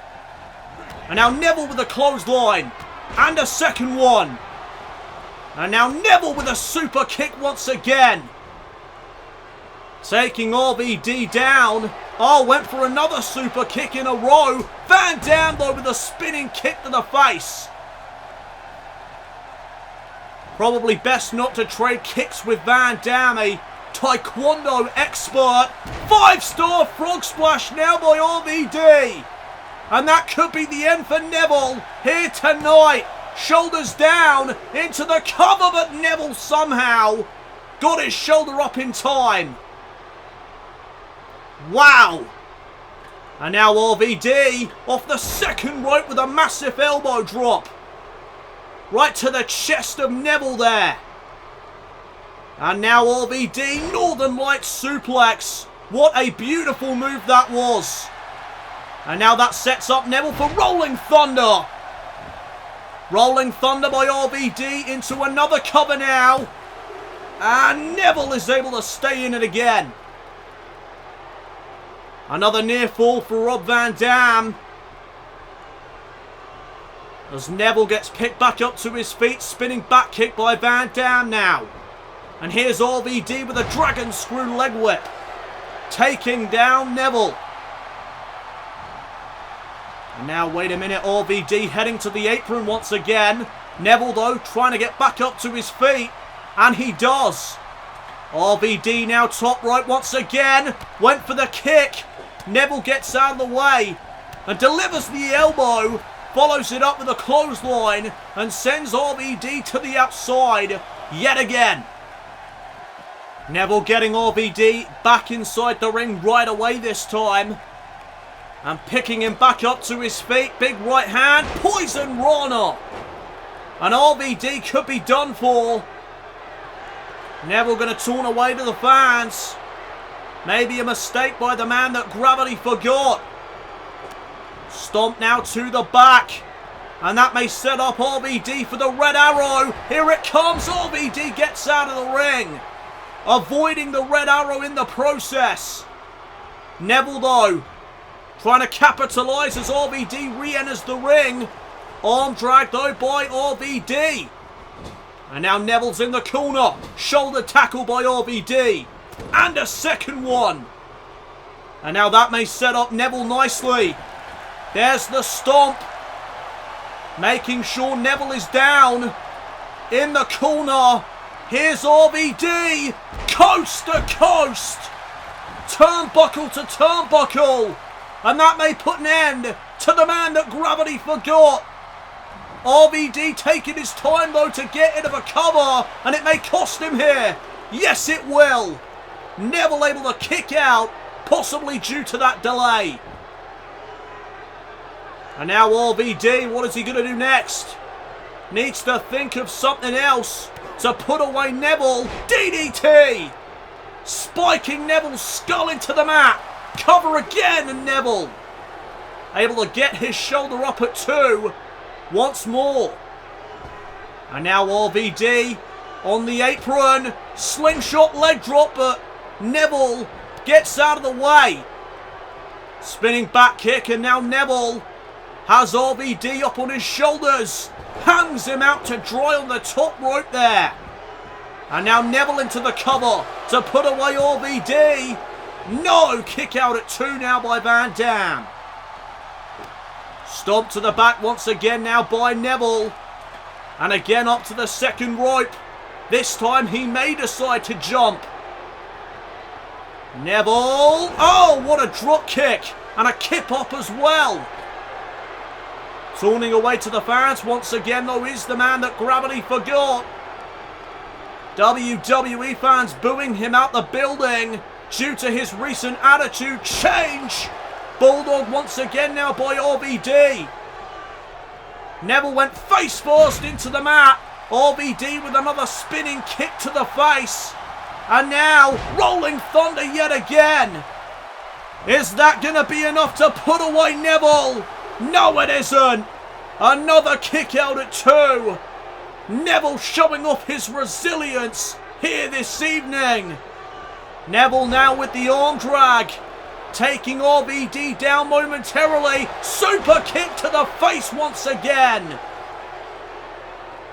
And now Neville with a clothesline. And a second one. And now Neville with a super kick once again. Taking RVD down. Oh, went for another super kick in a row. Van Dam though with a spinning kick to the face. Probably best not to trade kicks with Van Dam. A Taekwondo expert. 5-star frog splash now by RVD. And that could be the end for Neville here tonight. Shoulders down into the cover, but Neville somehow got his shoulder up in time. Wow. And now RVD off the second rope with a massive elbow drop. Right to the chest of Neville there. And now RVD, Northern Lights suplex. What a beautiful move that was. And now that sets up Neville for Rolling Thunder. Rolling Thunder by RVD into another cover now. And Neville is able to stay in it again. Another near fall for Rob Van Dam. As Neville gets picked back up to his feet, spinning back kick by Van Dam now. And here's RVD with a dragon screw leg whip. Taking down Neville. And now, wait a minute, RVD heading to the apron once again. Neville, though, trying to get back up to his feet. And he does. RVD now top right once again. Went for the kick. Neville gets out of the way. And delivers the elbow. Follows it up with a clothesline. And sends RVD to the outside yet again. Neville getting RVD back inside the ring right away this time. And picking him back up to his feet. Big right hand. Poison Rana. And RVD could be done for. Neville going to turn away to the fans. Maybe a mistake by the man that gravity forgot. Stomp now to the back. And that may set up RVD for the red arrow. Here it comes. RVD gets out of the ring. Avoiding the red arrow in the process. Neville, though, trying to capitalise as RVD re-enters the ring. Arm drag, though, by RVD. And now Neville's in the corner. Shoulder tackle by RVD. And a second one. And now that may set up Neville nicely. There's the stomp. Making sure Neville is down. In the corner. Here's RVD. Coast to coast. Turnbuckle to turnbuckle. And that may put an end to the man that gravity forgot. RVD taking his time, though, to get into the cover. And it may cost him here. Yes, it will. Neville able to kick out, possibly due to that delay. And now RVD, what is he going to do next? Needs to think of something else to put away Neville. DDT! Spiking Neville's skull into the mat. Cover again, and Neville able to get his shoulder up at 2 once more. And now RVD on the apron. Slingshot leg drop, but Neville gets out of the way. Spinning back kick, and now Neville has RVD up on his shoulders. Hangs him out to dry on the top rope there. And now Neville into the cover to put away RVD. No, kick out at 2 now by Van Dam. Stomp to the back once again now by Neville. And again up to the second rope. This time he may decide to jump. Neville. Oh, what a drop kick. And a kip up as well. Turning away to the fans once again, though, is the man that gravity forgot. WWE fans booing him out the building due to his recent attitude change. Bulldog once again now by RVD. Neville went face first into the mat. RVD with another spinning kick to the face. And now Rolling Thunder yet again. Is that going to be enough to put away Neville? No, it isn't. Another kick out at 2. Neville showing off his resilience here this evening. Neville now with the arm drag. Taking RVD down momentarily. Super kick to the face once again.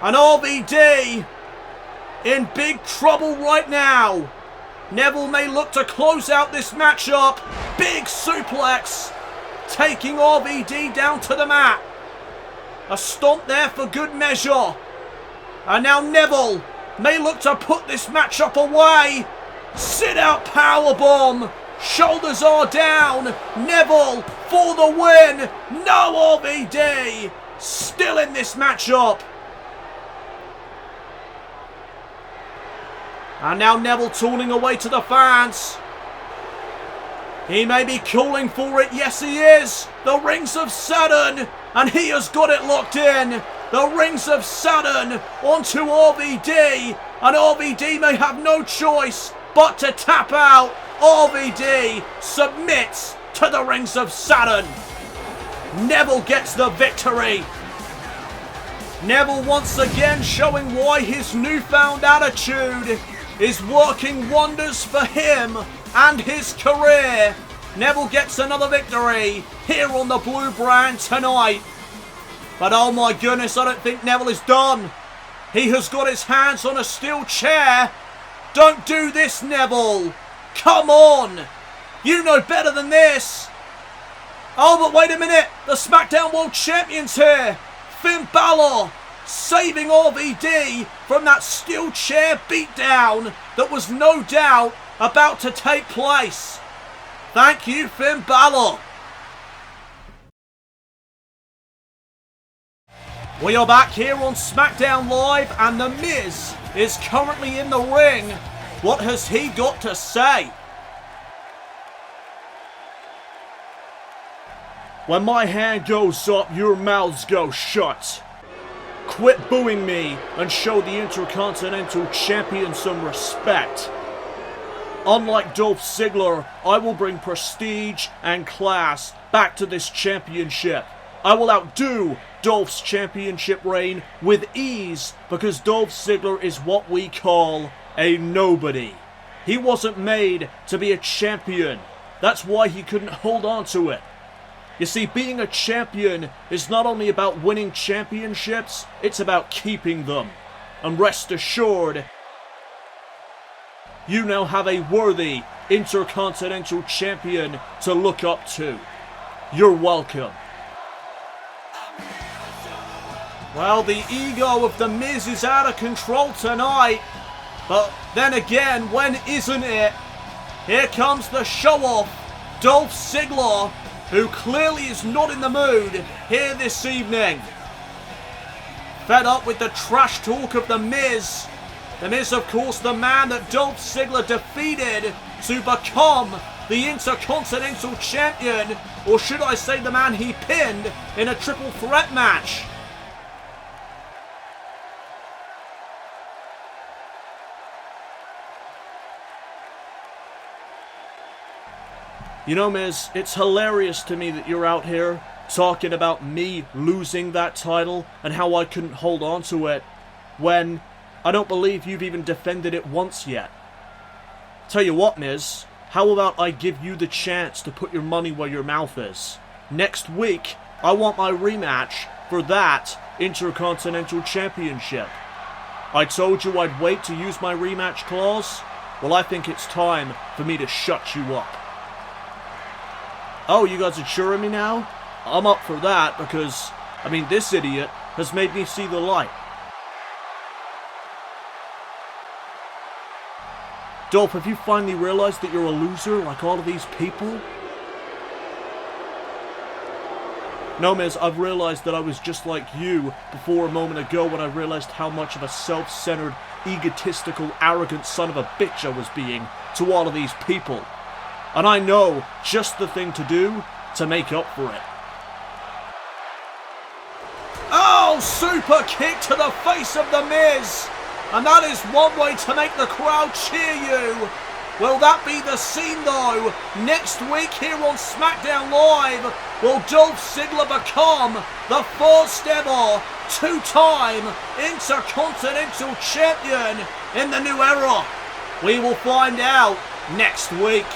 And RVD in big trouble right now. Neville may look to close out this matchup. Big suplex. Taking RVD down to the mat. A stomp there for good measure. And now Neville may look to put this matchup away. Sit out powerbomb. Shoulders are down. Neville for the win. No RVD. Still in this matchup. And now Neville turning away to the fans. He may be calling for it. Yes, he is. The Rings of Saturn. And he has got it locked in. The Rings of Saturn onto RVD. And RVD may have no choice but to tap out. RVD submits to the Rings of Saturn. Neville gets the victory. Neville once again showing why his newfound attitude is working wonders for him and his career. Neville gets another victory here on the blue brand tonight. But oh my goodness, I don't think Neville is done. He has got his hands on a steel chair. Don't do this, Neville. Come on. You know better than this. Oh, but wait a minute. The SmackDown World Champion's here. Finn Balor saving RVD from that steel chair beatdown that was no doubt about to take place. Thank you, Finn Balor. We are back here on SmackDown Live and The Miz is currently in the ring. What has he got to say? When my hand goes up, your mouths go shut. Quit booing me and show the Intercontinental Champion some respect. Unlike Dolph Ziggler, I will bring prestige and class back to this championship. I will outdo Dolph's championship reign with ease because Dolph Ziggler is what we call a nobody. He wasn't made to be a champion. That's why he couldn't hold on to it. You see, being a champion is not only about winning championships, it's about keeping them. And rest assured, you now have a worthy Intercontinental Champion to look up to. You're welcome. Well, the ego of The Miz is out of control tonight. But then again, when isn't it? Here comes the show-off, Dolph Ziggler, who clearly is not in the mood here this evening. Fed up with the trash talk of The Miz. The Miz, of course, the man that Dolph Ziggler defeated to become the Intercontinental Champion, or should I say the man he pinned in a triple threat match. You know, Miz, it's hilarious to me that you're out here talking about me losing that title and how I couldn't hold on to it when I don't believe you've even defended it once yet. Tell you what, Miz, how about I give you the chance to put your money where your mouth is? Next week, I want my rematch for that Intercontinental Championship. I told you I'd wait to use my rematch clause. Well, I think it's time for me to shut you up. Oh, you guys are cheering me now? I'm up for that because, I mean, this idiot has made me see the light. Dolph, have you finally realized that you're a loser like all of these people? No, Miz, I've realized that I was just like you before a moment ago when I realized how much of a self-centered, egotistical, arrogant son of a bitch I was being to all of these people. And I know just the thing to do to make up for it. Oh, super kick to the face of The Miz. And that is one way to make the crowd cheer you. Will that be the scene though? Next week here on SmackDown Live, will Dolph Ziggler become the first ever two-time Intercontinental Champion in the new era? We will find out next week.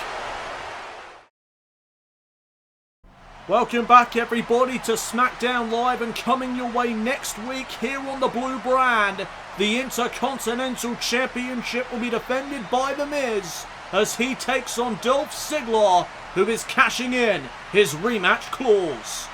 Welcome back everybody to SmackDown Live, and coming your way next week here on the blue brand, the Intercontinental Championship will be defended by The Miz as he takes on Dolph Ziggler, who is cashing in his rematch clause.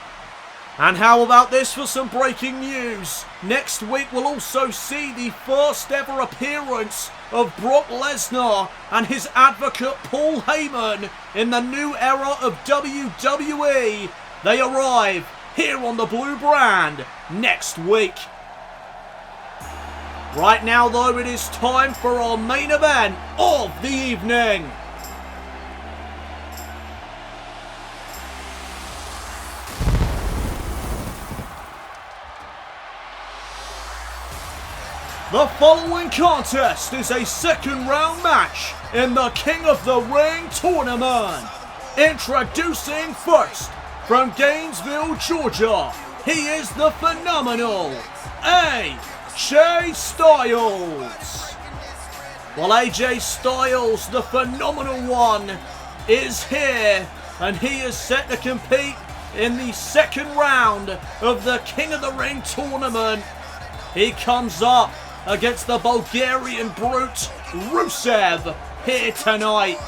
And how about this for some breaking news? Next week we'll also see the first ever appearance of Brock Lesnar and his advocate Paul Heyman in the new era of WWE. They arrive here on the Blue Brand next week. Right now though, it is time for our main event of the evening. The following contest is a second round match in the King of the Ring tournament. Introducing first, from Gainesville, Georgia, he is the phenomenal AJ Styles. Well, AJ Styles, the phenomenal one, is here, and he is set to compete in the second round of the King of the Ring tournament. He comes up against the Bulgarian brute Rusev here tonight.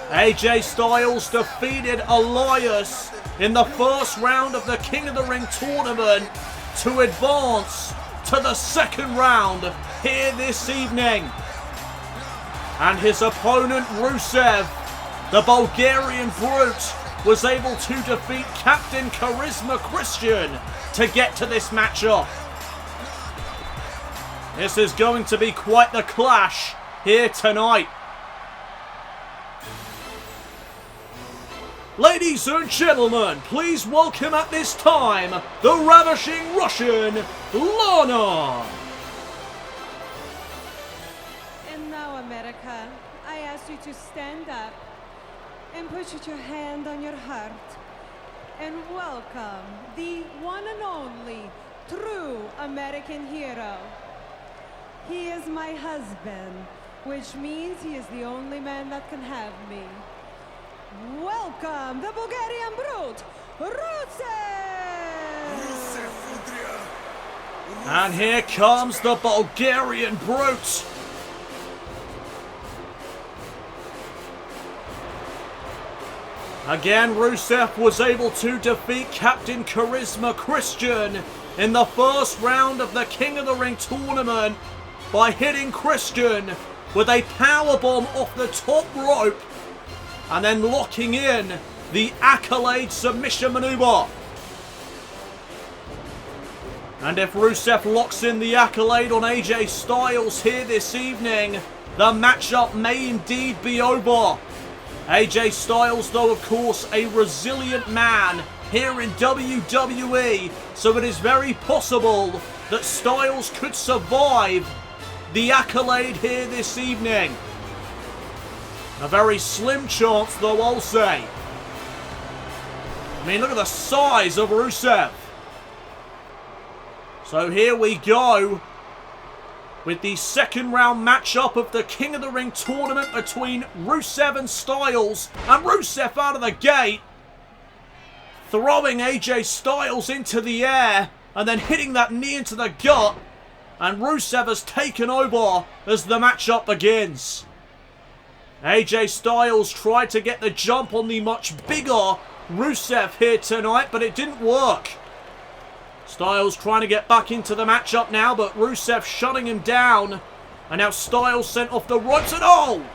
AJ Styles defeated Elias in the first round of the King of the Ring tournament to advance to the second round here this evening. And his opponent Rusev, the Bulgarian brute, was able to defeat Captain Charisma Christian to get to this matchup. This is going to be quite the clash here tonight. Ladies and gentlemen, please welcome at this time the ravishing Russian, Lana. And now, America, I ask you to stand up and put your hand on your heart and welcome the one and only true American hero. He is my husband, which means he is the only man that can have me. Welcome, the Bulgarian brute, Rusev! And here comes the Bulgarian brute. Again, Rusev was able to defeat Captain Charisma Christian in the first round of the King of the Ring tournament by hitting Christian with a powerbomb off the top rope and then locking in the Accolade submission maneuver. And if Rusev locks in the Accolade on AJ Styles here this evening, the matchup may indeed be over. AJ Styles, though, of course, a resilient man here in WWE, so it is very possible that Styles could survive the Accolade here this evening. A very slim chance, though, I'll say. I mean, look at the size of Rusev. So here we go with the second round matchup of the King of the Ring tournament between Rusev and Styles. And Rusev out of the gate, throwing AJ Styles into the air and then hitting that knee into the gut. And Rusev has taken over as the matchup begins. AJ Styles tried to get the jump on the much bigger Rusev here tonight, but it didn't work. Styles trying to get back into the matchup now, but Rusev shutting him down. And now Styles sent off the ropes, and oh!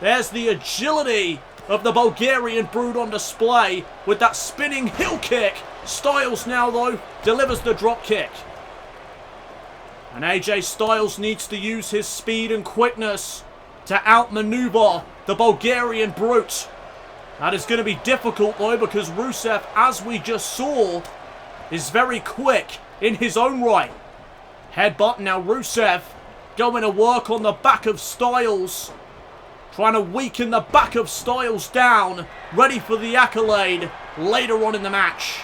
There's the agility of the Bulgarian brute on display with that spinning heel kick. Styles now, though, delivers the drop kick. And AJ Styles needs to use his speed and quickness to outmaneuver the Bulgarian brute. That is going to be difficult, though, because Rusev, as we just saw, is very quick in his own right. Headbutt now, Rusev going to work on the back of Styles. Trying to weaken the back of Styles down. Ready for the Accolade later on in the match.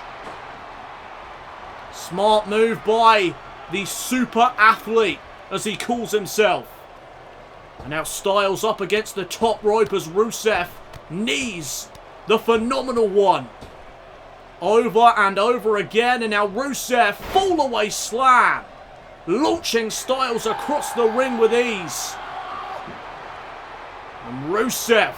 Smart move by the super athlete, as he calls himself. And now Styles up against the top rope as Rusev knees the phenomenal one. Over and over again, and now Rusev fall away slam. Launching Styles across the ring with ease. And Rusev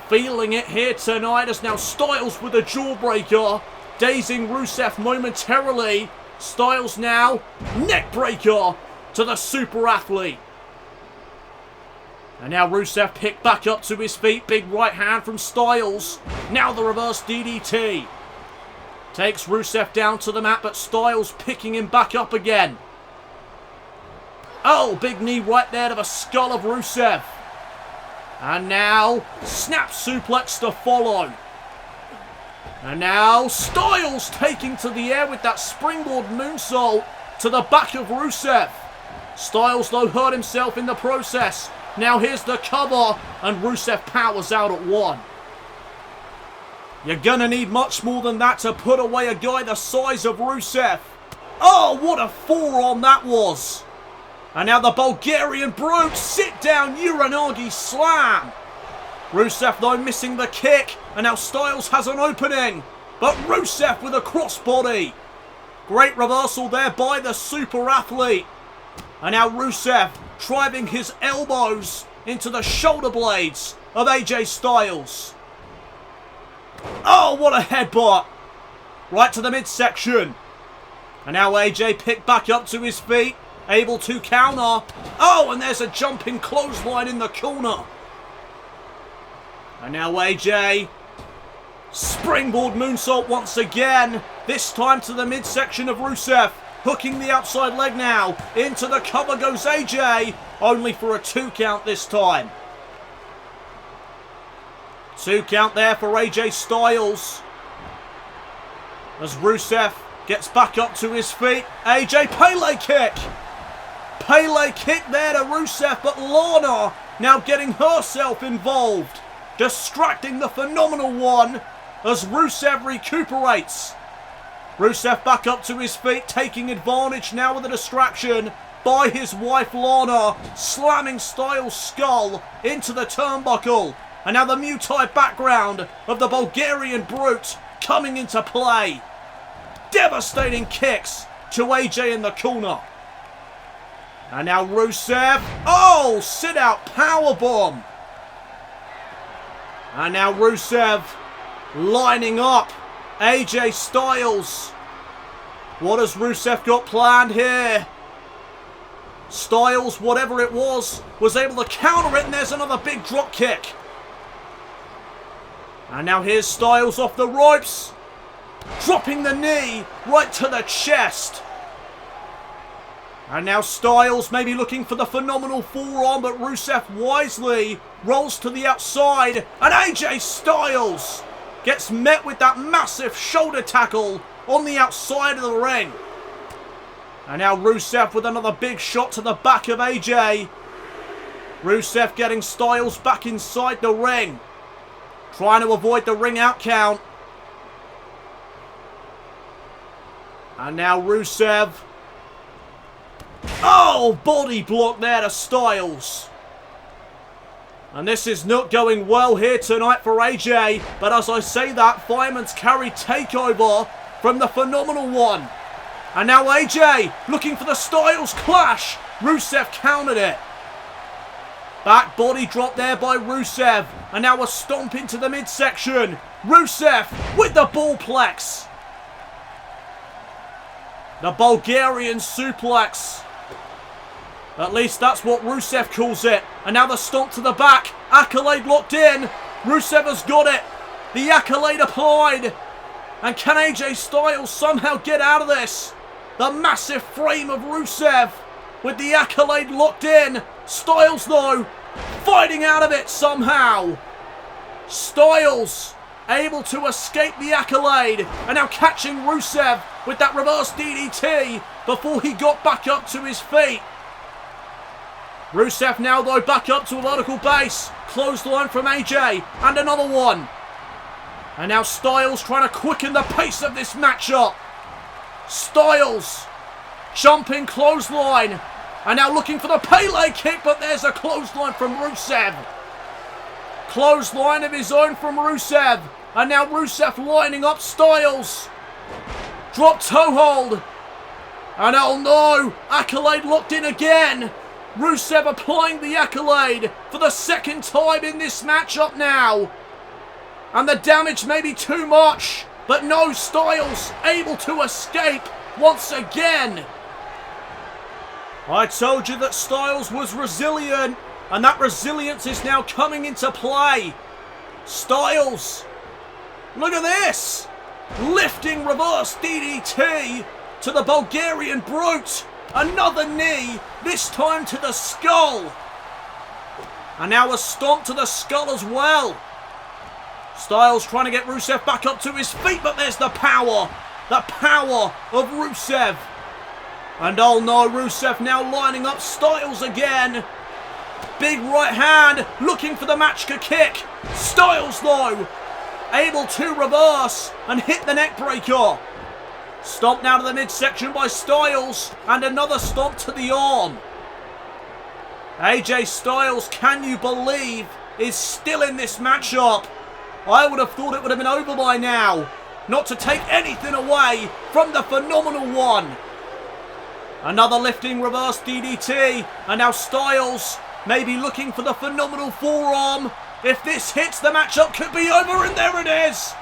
feeling it here tonight as now Styles with a jawbreaker, dazing Rusev momentarily. Styles now, neckbreaker to the super athlete. And now Rusev picked back up to his feet, big right hand from Styles. Now the reverse DDT. Takes Rusev down to the mat, but Styles picking him back up again. Oh, big knee right there to the skull of Rusev. And now, snap suplex to follow. And now, Styles taking to the air with that springboard moonsault to the back of Rusev. Styles, though, hurt himself in the process. Now here's the cover, and Rusev powers out at one. You're gonna need much more than that to put away a guy the size of Rusev. Oh, what a forearm that was. And now the Bulgarian brute, sit down Uranagi slam. Rusev though missing the kick, and now Styles has an opening. But Rusev with a crossbody. Great reversal there by the super athlete. And now Rusev driving his elbows into the shoulder blades of AJ Styles. Oh, what a headbutt. Right to the midsection. And now AJ picked back up to his feet, able to counter. Oh, and there's a jumping clothesline in the corner. And now AJ, springboard moonsault once again. This time to the midsection of Rusev. Hooking the outside leg now. Into the cover goes AJ. Only for a 2 count this time. 2 count there for AJ Styles. As Rusev gets back up to his feet. AJ Pele kick. Pele kick there to Rusev, but Lana now getting herself involved. Distracting the Phenomenal One as Rusev recuperates. Rusev back up to his feet, taking advantage now of the distraction by his wife Lana, slamming Styles' skull into the turnbuckle. And now the Muay background of the Bulgarian brute coming into play. Devastating kicks to AJ in the corner. And now Rusev, oh, sit out powerbomb. And now Rusev lining up AJ Styles. What has Rusev got planned here? Styles, whatever it was able to counter it, and there's another big drop kick. And now here's Styles off the ropes. Dropping the knee right to the chest. And now Styles maybe looking for the phenomenal forearm, but Rusev wisely rolls to the outside. And AJ Styles gets met with that massive shoulder tackle on the outside of the ring. And now Rusev with another big shot to the back of AJ. Rusev getting Styles back inside the ring. Trying to avoid the ring out count. And now Rusev. Oh, body block there to Styles. And this is not going well here tonight for AJ. But as I say that, Fireman's Carry takeover from the Phenomenal One. And now AJ looking for the Styles clash. Rusev countered it. Back body drop there by Rusev. And now a stomp into the midsection. Rusev with the ballplex. The Bulgarian suplex. At least that's what Rusev calls it. And now the stomp to the back. Accolade locked in. Rusev has got it. The accolade applied. And can AJ Styles somehow get out of this? The massive frame of Rusev with the accolade locked in. Styles, though, fighting out of it somehow. Styles able to escape the accolade. And now catching Rusev with that reverse DDT before he got back up to his feet. Rusev now, though, back up to a vertical base. Clothesline from AJ. And another one. And now Styles trying to quicken the pace of this matchup. Styles jumping clothesline. And now looking for the Pele kick, but there's a clothesline from Rusev. Clothesline of his own from Rusev. And now Rusev lining up Styles. Drop toe hold. And oh no, accolade locked in again. Rusev applying the accolade for the second time in this matchup now. And the damage may be too much. But no, Styles able to escape once again. I told you that Styles was resilient. And that resilience is now coming into play. Styles. Look at this. Lifting reverse DDT to the Bulgarian brute. Another knee, this time to the skull. And now a stomp to the skull as well. Styles trying to get Rusev back up to his feet, but there's the power. The power of Rusev. And oh no, Rusev now lining up Styles again. Big right hand, looking for the Machka kick. Styles though, able to reverse and hit the neck breaker. Stomp now to the midsection by Styles, and another stomp to the arm. AJ Styles, can you believe, is still in this matchup. I would have thought it would have been over by now. Not to take anything away from the Phenomenal One. Another lifting reverse DDT, and now Styles may be looking for the Phenomenal Forearm. If this hits, the matchup could be over, and there it is.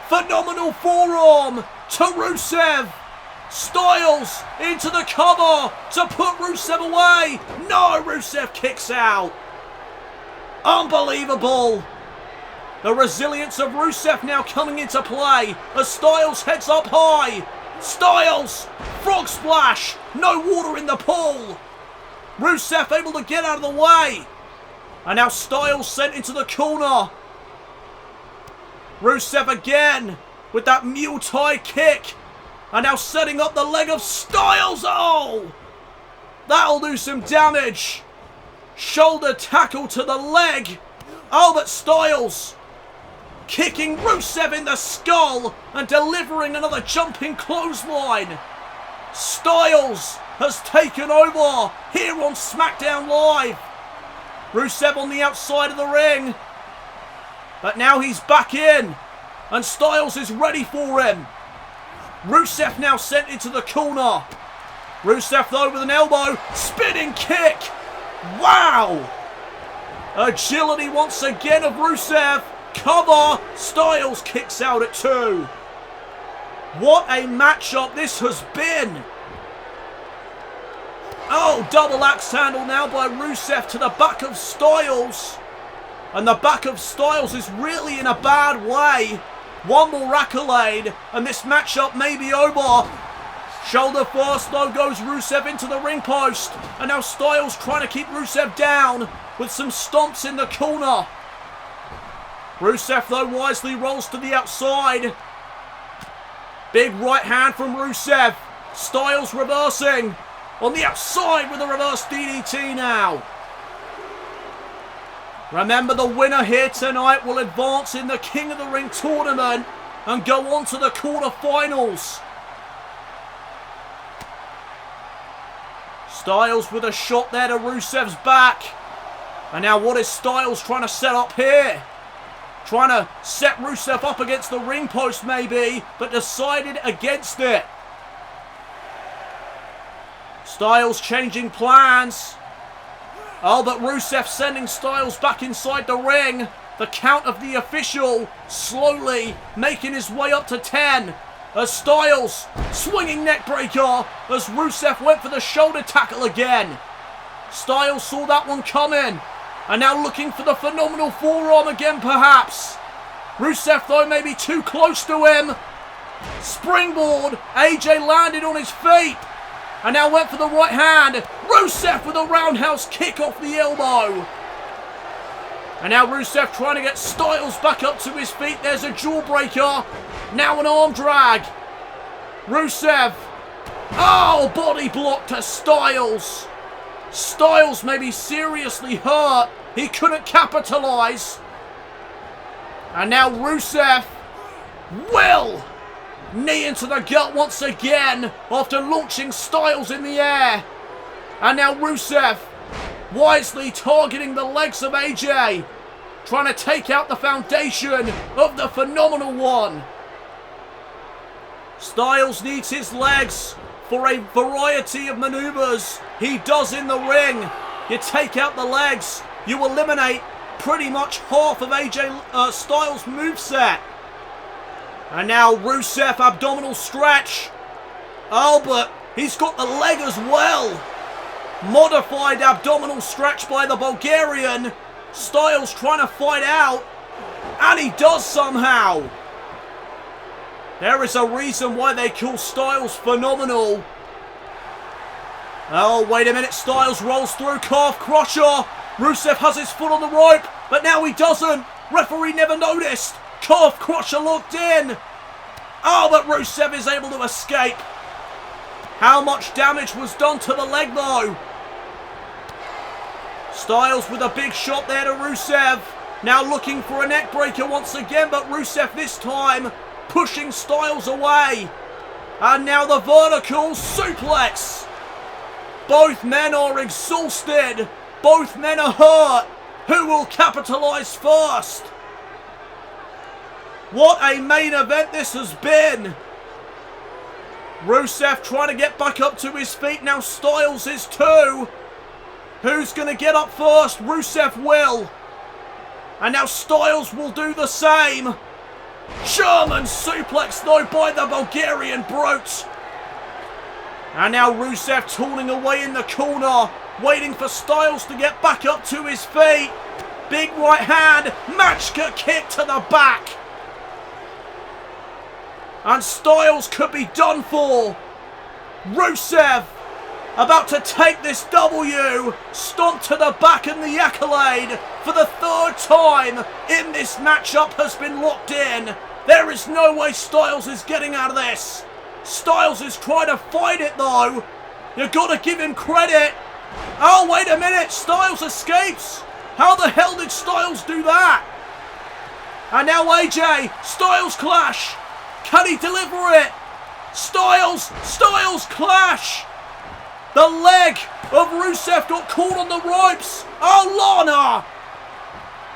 Phenomenal Forearm to Rusev. Styles into the cover to put Rusev away. No, Rusev kicks out. Unbelievable. The resilience of Rusev now coming into play as Styles heads up high. Styles, frog splash, no water in the pool. Rusev able to get out of the way. And now Styles sent into the corner. Rusev again with that Muay Thai kick. And now setting up the leg of Styles. Oh! That'll do some damage. Shoulder tackle to the leg. Oh, but Styles kicking Rusev in the skull and delivering another jumping clothesline. Styles has taken over here on SmackDown Live. Rusev on the outside of the ring. But now he's back in. And Styles is ready for him. Rusev now sent into the corner. Rusev though with an elbow. Spinning kick. Wow. Agility once again of Rusev. Cover. Styles kicks out at 2. What a matchup this has been. Oh, double axe handle now by Rusev to the back of Styles. And the back of Styles is really in a bad way. One more accolade and this matchup may be over. Shoulder first though goes Rusev into the ring post. And now Styles trying to keep Rusev down with some stomps in the corner. Rusev though wisely rolls to the outside. Big right hand from Rusev. Styles reversing on the outside with a reverse DDT now. Remember, the winner here tonight will advance in the King of the Ring tournament and go on to the quarterfinals. Styles with a shot there to Rusev's back. And now what is Styles trying to set up here? Trying to set Rusev up against the ring post maybe, but decided against it. Styles changing plans. Oh, but Rusev sending Styles back inside the ring. The count of the official slowly making his way up to 10. As Styles swinging neckbreaker as Rusev went for the shoulder tackle again. Styles saw that one coming. And now looking for the Phenomenal Forearm again perhaps. Rusev though maybe too close to him. Springboard. AJ landed on his feet. And now went for the right hand. Rusev with a roundhouse kick off the elbow. And now Rusev trying to get Styles back up to his feet. There's a jawbreaker. Now an arm drag. Rusev. Oh, body block to Styles. Styles may be seriously hurt. He couldn't capitalize. And now Rusev will knee into the gut once again after launching Styles in the air. And now Rusev wisely targeting the legs of AJ. Trying to take out the foundation of the Phenomenal One. Styles needs his legs for a variety of maneuvers. He does in the ring. You take out the legs. You eliminate pretty much half of AJ Styles' moveset. And now Rusev abdominal stretch. Oh, but he's got the leg as well. Modified abdominal stretch by the Bulgarian. Styles trying to fight out. And he does somehow. There is a reason why they call Styles phenomenal. Oh, wait a minute. Styles rolls through calf crusher. Rusev has his foot on the rope, but now he doesn't. Referee never noticed. Calf crusher locked in. Oh, but Rusev is able to escape. How much damage was done to the leg, though? Styles with a big shot there to Rusev. Now looking for a neck breaker once again, but Rusev this time pushing Styles away. And now the vertical suplex. Both men are exhausted. Both men are hurt. Who will capitalize first? What a main event this has been. Rusev trying to get back up to his feet. Now Styles is too. Who's going to get up first? Rusev will. And now Styles will do the same. German suplex though by the Bulgarian brute. And now Rusev tooling away in the corner. Waiting for Styles to get back up to his feet. Big right hand. Machka kick to the back. And Styles could be done for. Rusev about to take this W. Stomp to the back, and the accolade for the third time in this matchup has been locked in. There is no way Styles is getting out of this. Styles is trying to fight it though. You've got to give him credit. Oh, wait a minute. Styles escapes. How the hell did Styles do that? And now AJ. Styles clash. Can he deliver it? Styles clash. The leg of Rusev got caught on the ropes. Oh,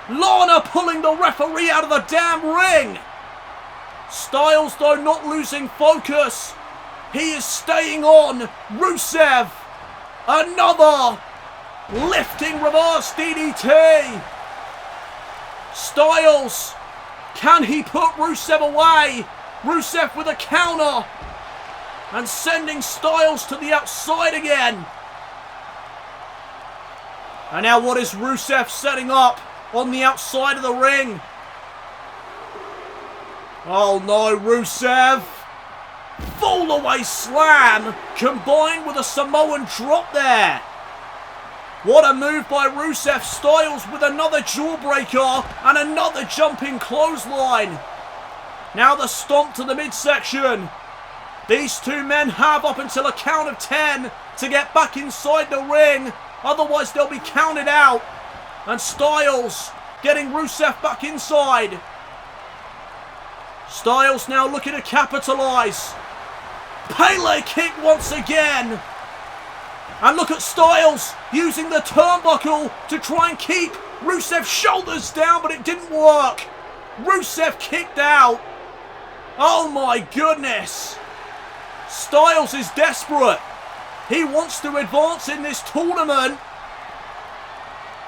Lana pulling the referee out of the damn ring. Styles, though, not losing focus. He is staying on. Rusev. Another lifting reverse DDT. Styles. Can he put Rusev away? Rusev with a counter. And sending Styles to the outside again. And now what is Rusev setting up on the outside of the ring? Oh no, Rusev. Fall away slam combined with a Samoan drop there. What a move by Rusev. Styles with another jawbreaker and another jumping clothesline. Now the stomp to the midsection. These two men have up until a count of 10 to get back inside the ring. Otherwise they'll be counted out. And Styles getting Rusev back inside. Styles now looking to capitalize. Pele kick once again. And look at Styles using the turnbuckle to try and keep Rusev's shoulders down, but it didn't work. Rusev kicked out. Oh my goodness. Styles is desperate. He wants to advance in this tournament.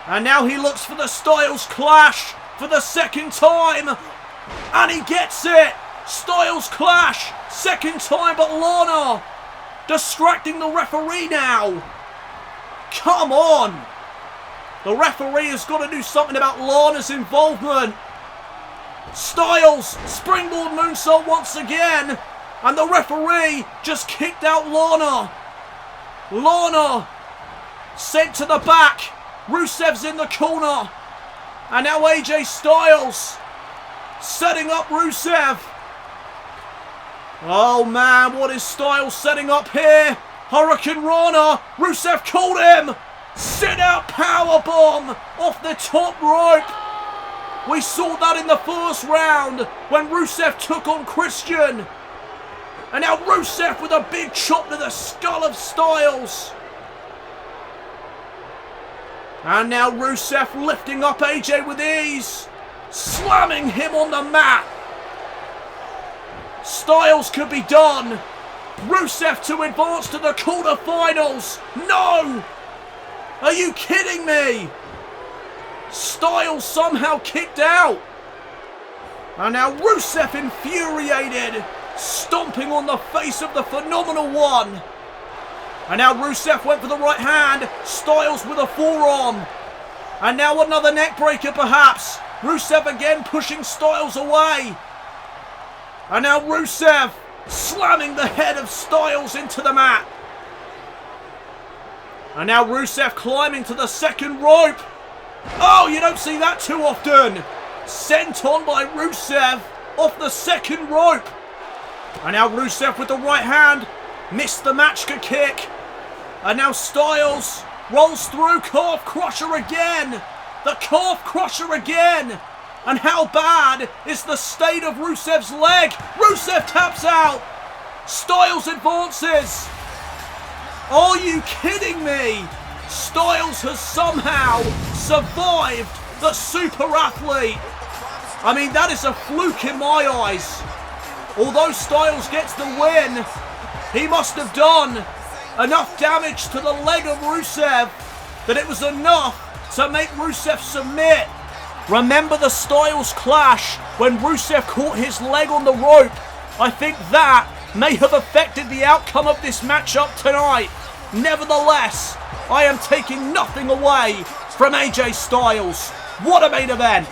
And now he looks for the Styles clash for the second time. And he gets it. Styles clash. Second time, but Lana distracting the referee now. Come on. The referee has got to do something about Lana's involvement. Styles, springboard moonsault once again. And the referee just kicked out Lana. Lana sent to the back. Rusev's in the corner. And now AJ Styles setting up Rusev. Oh man, what is Styles setting up here? Hurricane Rana. Rusev caught him. Sit out powerbomb off the top rope. We saw that in the first round when Rusev took on Christian. And now Rusev with a big chop to the skull of Styles. And now Rusev lifting up AJ with ease. Slamming him on the mat. Styles could be done. Rusev to advance to the quarterfinals. No! Are you kidding me? Styles somehow kicked out. And now Rusev infuriated, stomping on the face of the Phenomenal One. And now Rusev went for the right hand, Styles with a forearm. And now another neck breaker perhaps. Rusev again pushing Styles away. And now Rusev slamming the head of Styles into the mat. And now Rusev climbing to the second rope. Oh, you don't see that too often. Sent on by Rusev off the second rope. And now Rusev with the right hand. Missed the Machka kick. And now Styles rolls through calf crusher again. The calf crusher again. And how bad is the state of Rusev's leg? Rusev taps out. Styles advances. Are you kidding me? Styles has somehow survived the super athlete. I mean, that is a fluke in my eyes. Although Styles gets the win, he must have done enough damage to the leg of Rusev that it was enough to make Rusev submit. Remember the Styles clash when Rusev caught his leg on the rope? I think that may have affected the outcome of this matchup tonight. Nevertheless, I am taking nothing away from AJ Styles. What a main event!